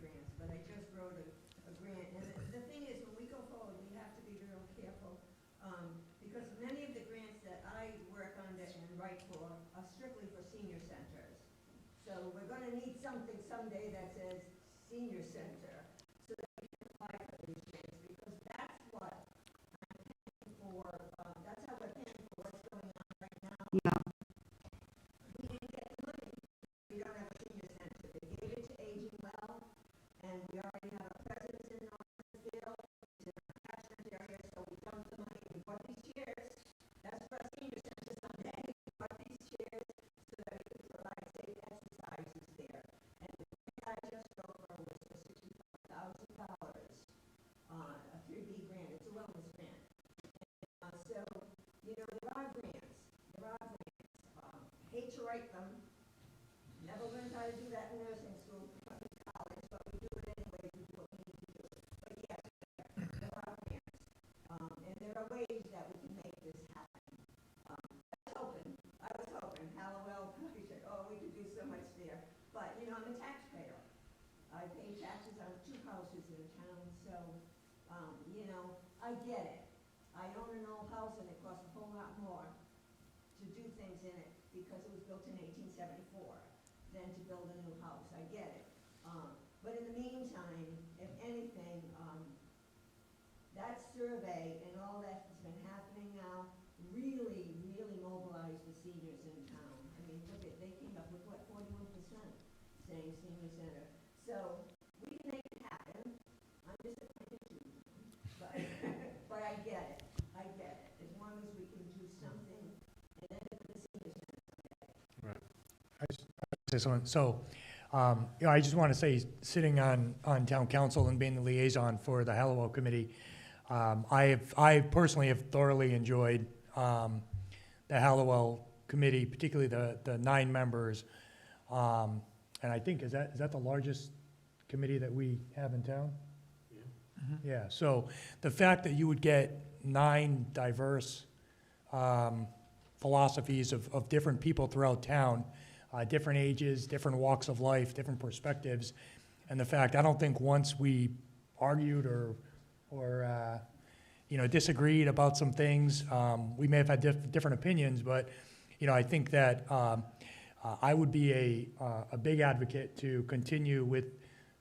So we're gonna need something someday that says senior center, so that we can apply for these grants, because that's what I'm paying for, that's how we're paying for what's going on right now. Yeah. We didn't get the money, we don't have a senior center. They gave it to Aging Well, and we already have a presence in Smithfield, it's in our catchment area, so we dumped the money, we bought these chairs. That's for a senior center someday. We bought these chairs so that we could provide safe exercises there. And the grant I just over was for $65,000, a 3B grant, it's a wellness grant. So, you know, there are grants, hate to write them, never learned how to do that in nursing school, in college, but we do it anyway, we do what we need to do. But yes, there are grants, and there are ways that we can make this happen. I was hoping, Halliwell probably said, oh, we could do so much there, but, you know, I'm a taxpayer. I pay taxes on 2 houses in town, so, you know, I get it. I own an old house and it costs a whole lot more to do things in it because it was built in 1874 than to build a new house. I get it. But in the meantime, if anything, that survey and all that has been happening now really, really mobilized the seniors in town. I mean, look at, they came up with what, 41% saying senior center. So we can make it happen. I'm disappointed too, but I get it. I get it. As long as we can do something, and then for the senior center. So, you know, I just want to say, sitting on town council and being the liaison for the Halliwell committee, I personally have thoroughly enjoyed the Halliwell committee, particularly the 9 members. And I think, is that the largest committee that we have in town? Yeah, so the fact that you would get 9 diverse philosophies of different people throughout town, different ages, different walks of life, different perspectives, and the fact, I don't think once we argued or you know, disagreed about some things, we may have had different opinions, but, you know, I think that I would be a big advocate to continue with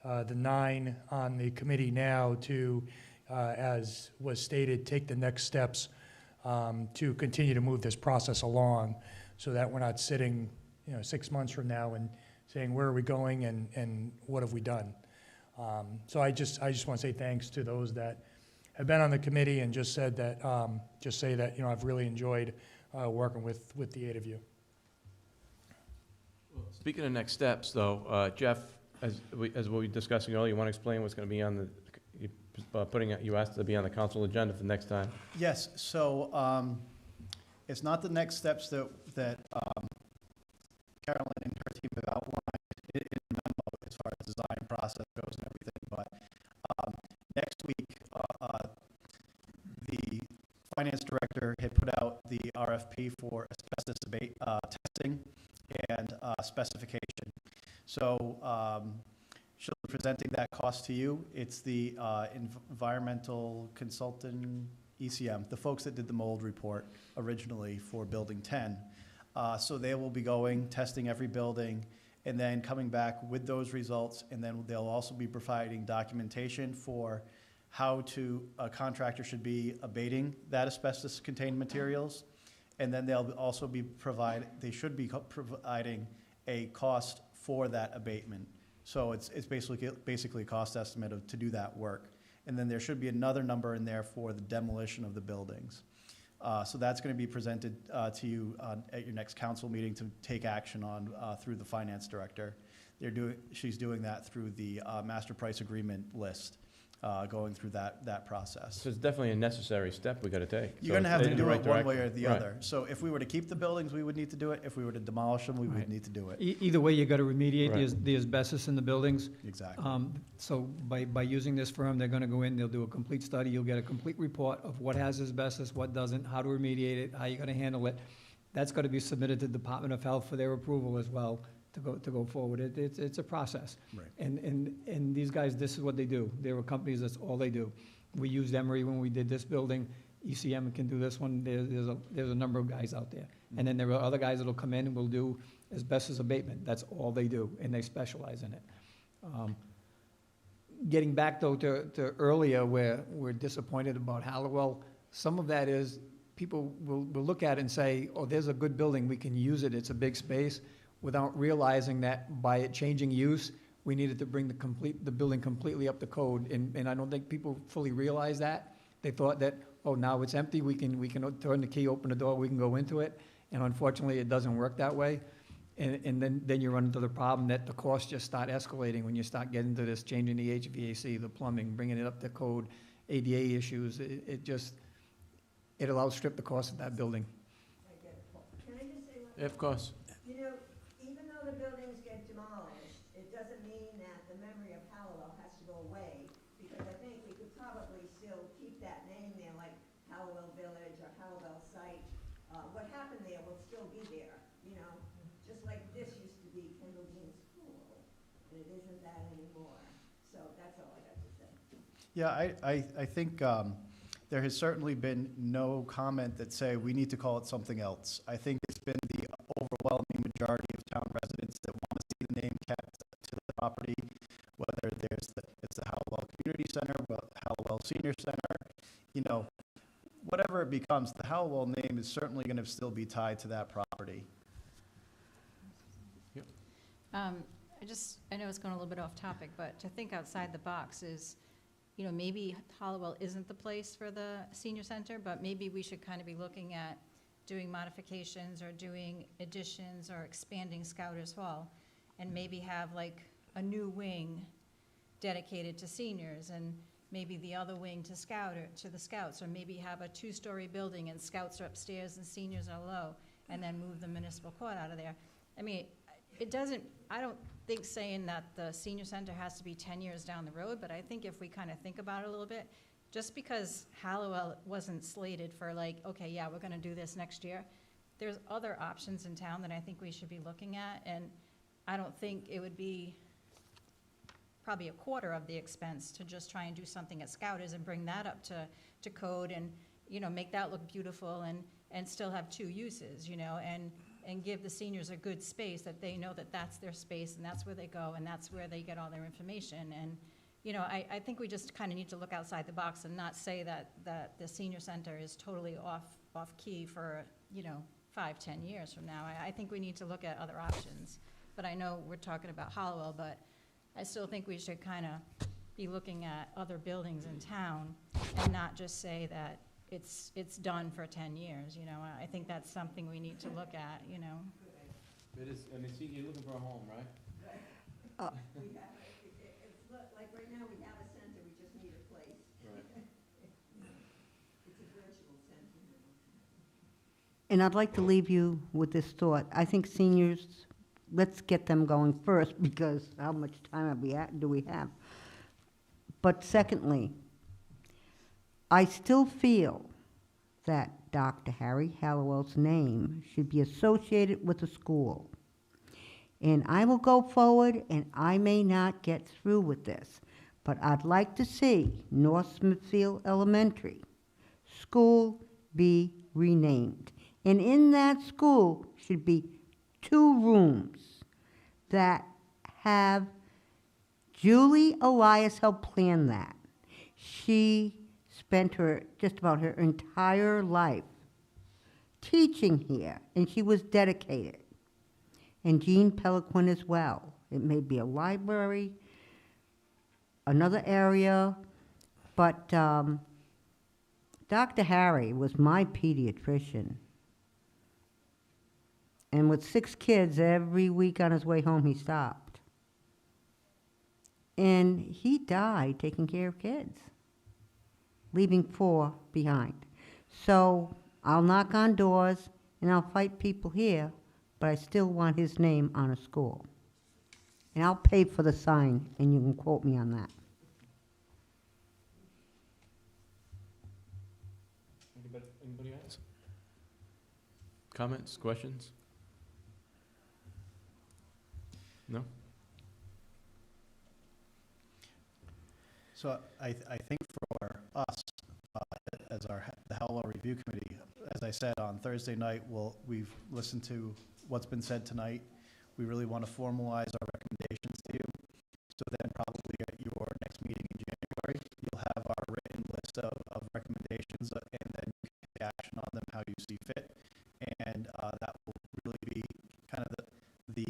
the 9 on the committee now to, as was stated, take the next steps to continue to move this process along so that we're not sitting, you know, 6 months from now and saying, where are we going and what have we done? So I just want to say thanks to those that have been on the committee and just said that, just say that, you know, I've really enjoyed working with the 8 of you. Speaking of next steps, though, Jeff, as we were discussing earlier, you want to explain what's going to be on the, you asked to be on the council agenda for next time? Yes, so it's not the next steps that Carolyn and her team have outlined in the memo as far as design process goes and everything, but next week, the finance director had put out the RFP for asbestos abate testing and specification. So she'll be presenting that cost to you. It's the environmental consultant, ECM, the folks that did the mold report originally for Building 10. So they will be going, testing every building, and then coming back with those results, and then they'll also be providing documentation for how a contractor should be abating that asbestos-contained materials. And then they'll also be providing a cost for that abatement. So it's basically a cost estimate to do that work. And then there should be another number in there for the demolition of the buildings. So that's going to be presented to you at your next council meeting to take action on through the finance director. She's doing that through the master price agreement list, going through that process. So it's definitely a necessary step we got to take. You're going to have to do it one way or the other. So if we were to keep the buildings, we would need to do it. If we were to demolish them, we would need to do it. Either way, you got to remediate the asbestos in the buildings. Exactly. So by using this firm, they're going to go in, they'll do a complete study, you'll get a complete report of what has asbestos, what doesn't, how to remediate it, how you're going to handle it. That's got to be submitted to the Department of Health for their approval as well to go forward. It's a process. Right. And these guys, this is what they do. There are companies, that's all they do. We used Emory when we did this building. ECM can do this one. There's a number of guys out there. And then there are other guys that'll come in and will do asbestos abatement. That's all they do, and they specialize in it. Getting back though to earlier where we're disappointed about Halliwell, some of that is people will look at it and say, oh, there's a good building, we can use it, it's a big space, without realizing that by it changing use, we needed to bring the building completely up to code, and I don't think people fully realize that. They thought that, oh, now it's empty, we can turn the key, open the door, we can go into it, and unfortunately, it doesn't work that way. And then you run into the problem that the costs just start escalating when you start getting to this, changing the HVAC, the plumbing, bringing it up to code, ADA issues. It'll outstrip the cost of that building. Can I just say one Yeah, of course. You know, even though the buildings get demolished, it doesn't mean that the memory of Halliwell has to go away, because I think we could probably still keep that name there, like Halliwell Village or Halliwell Site. What happened there will still be there, you know, just like this used to be Kendall Dean School, and it isn't that anymore. So that's all I got to say. Yeah, I think there has certainly been no comment that say we need to call it something else. I think it's been the overwhelming majority of town residents that want to see the name kept to the property, whether it's the Halliwell Community Center, Halliwell Senior Center, you know, whatever it becomes, the Halliwell name is certainly going to still be tied to that property. I know it's going a little bit off topic, but to think outside the box is, you know, maybe Halliwell isn't the place for the senior center, but maybe we should kind of be looking at doing modifications or doing additions or expanding Scouters Hall, and maybe have like a new wing dedicated to seniors, and maybe the other wing to the scouts, or maybe have a 2-story building and scouts are upstairs and seniors are low, and then move the municipal court out of there. I mean, I don't think saying that the senior center has to be 10 years down the road, but I think if we kind of think about it a little bit, just because Halliwell wasn't slated for like, okay, yeah, we're gonna do this next year, there's other options in town that I think we should be looking at, and I don't think it would be probably a quarter of the expense to just try and do something at Scouters and bring that up to code, and, you know, make that look beautiful, and still have 2 uses, you know, and give the seniors a good space that they know that that's their space and that's where they go and that's where they get all their information. And, you know, I think we just kind of need to look outside the box and not say that the senior center is totally off key for, you know, 5-10 years from now. I think we need to look at other options. But I know we're talking about Halliwell, but I still think we should kind of be looking at other buildings in town and not just say that it's done for 10 years, you know. I think that's something we need to look at, you know. It is, I mean, see, you're looking for a home, right? We have, like right now, we have a center, we just need a place. Right. It's a virtual center now. And I'd like to leave you with this thought. I think seniors, let's get them going first, because how much time do we have? But secondly, I still feel that Dr. Harry Halliwell's name should be associated with the school. And I will go forward, and I may not get through with this, but I'd like to see North Smithfield Elementary School be renamed. And in that school should be 2 rooms that have Julie Elias helped plan that. She spent just about her entire life teaching here, and she was dedicated. And Jean Peliquin as well. It may be a library, another area, but Dr. Harry was my pediatrician. And with 6 kids, every week on his way home, he stopped. And he died taking care of kids, leaving 4 behind. So I'll knock on doors and I'll fight people here, but I still want his name on a school. And I'll pay for the sign, and you can quote me on that. Anybody else? Comments, questions? No? So I think for us, as the Halliwell Review Committee, as I said, on Thursday night, we've listened to what's been said tonight, we really want to formalize our recommendations to you. So then probably at your next meeting in January, you'll have our written list of recommendations, and then you can take action on them how you see fit. And that will really be kind of the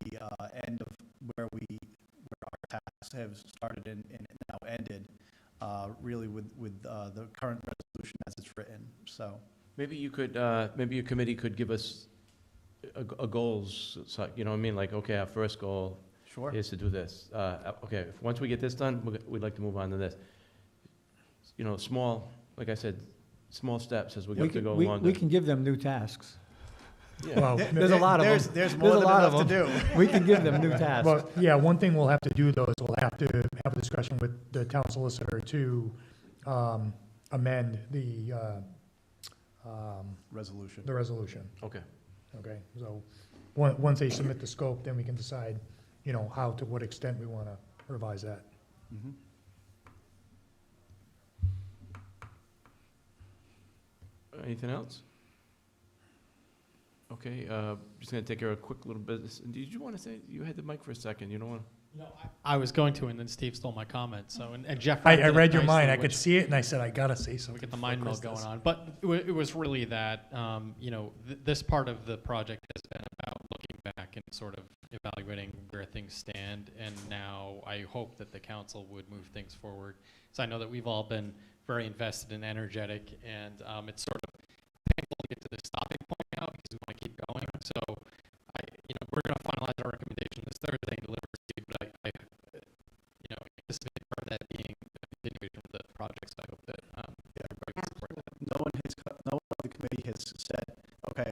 end of where our tasks have started and now ended, really with the current resolution as it's written. So Maybe you could, maybe your committee could give us a goals, so, you know what I mean? Like, okay, our first goal sure. is to do this. Okay, once we get this done, we'd like to move on to this. You know, small, like I said, small steps as we go along. We can give them new tasks. Yeah. Well, There's a lot of them. There's more than enough to do. We can give them new tasks. Well, yeah, one thing we'll have to do, though, is we'll have to have a discussion with the town solicitor to amend the Resolution. resolution, Okay. okay? So, once they submit the scope, then we can decide, you know, how, to what extent we want to revise that. Mhm. Anything else? Okay, just gonna take care of a quick little business. Did you want to say, you had the mic for a second, you don't want to? No, I was going to, and then Steve stole my comment, so, and Jeff. I did it read your nicely, mind, I could which see it, and I said, I gotta say we something. get the before mind meld Chris going does. on. But it was really that, you know, this part of the project has been about looking back and sort of evaluating where things stand, and now I hope that the council would move things forward. So I know that we've all been very invested and energetic, and it's sort of painful to get to this stopping point now because we want to keep going. So you know, we're going to finalize our recommendation this Thursday and deliver it to you, but I you know, anticipate part of that being a continuation of the project, so I hope that everybody can support that. No one of the committee has said, okay,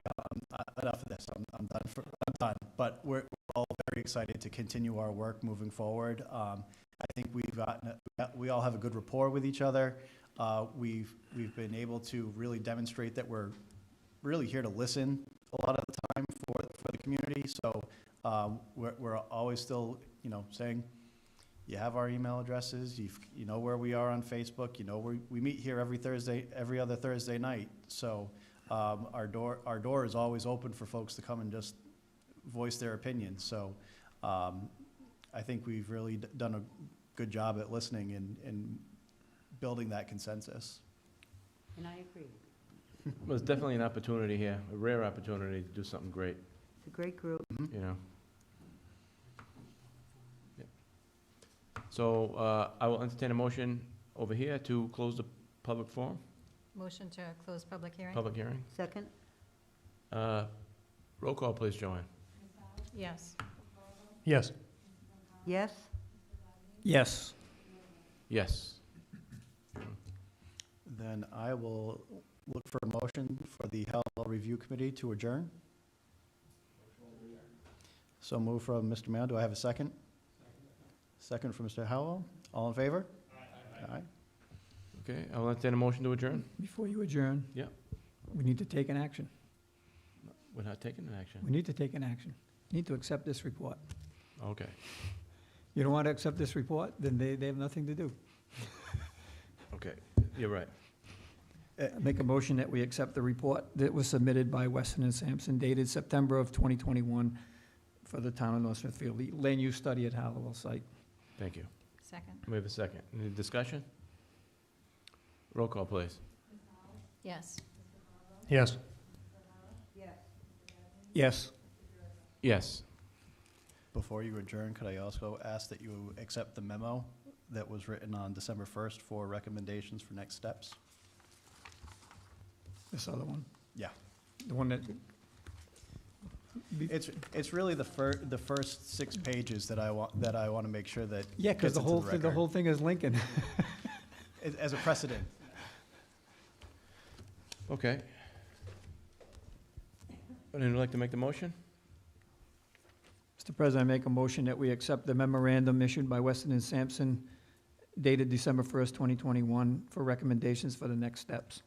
enough of this, I'm done. But we're all very excited to continue our work moving forward. I think we all have a good rapport with each other. We've been able to really demonstrate that we're really here to listen a lot of the time for the community. So we're always still, you know, saying, you have our email addresses, you know where we are on Facebook, you know we meet here every other Thursday night. So our door is always open for folks to come and just voice their opinions. So I think we've really done a good job at listening and building that consensus. And I agree. Well, there's definitely an opportunity here, a rare opportunity to do something great, It's a great group. you know? Yeah. So I will entertain a motion over here to close the public forum, Motion to close public hearing? public hearing. Second? Roll call, please, Joanne. Yes. Yes. Yes? Yes. Yes. Then I will look for a motion for the Halliwell Review Committee to adjourn. So move from Mr. Mann. Do I have a second? Second from Mr. Halliwell. All in favor? Aye. Okay, I will entertain a motion to adjourn. Before you adjourn. Yeah. We need to take an action. We're not taking an action. We need to take an action. Need to accept this report. Okay. You don't want to accept this report, then they have nothing to do. Okay, you're right. Make a motion that we accept the report that was submitted by WESTON and SAMPSON dated September of 2021 for the town of North Smithfield, the land use study at Halliwell site. Thank you. Second? We have a second. Any discussion? Roll call, please. Yes. Yes. Yes. Yes. Before you adjourn, could I also ask that you accept the memo that was written on December 1st for recommendations for next steps? This other one? Yeah. The one that, It's really the first 6 pages that I want to make sure that yeah, because gets the into whole record. thing is Lincoln. As a precedent. Okay. Would anyone like to make the motion? Mr. President, I make a motion that we accept the memorandum issued by WESTON and SAMPSON dated December 1st, 2021 for recommendations for the next steps.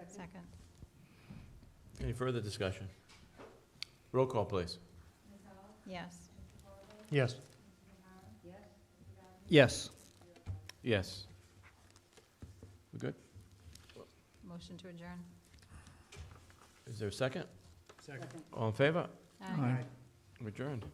Second? Any further discussion? Roll call, please. Yes. Yes. Yes. Yes. We good? Motion to adjourn? Is there a second? Second. All in favor? Aye. Adjourned.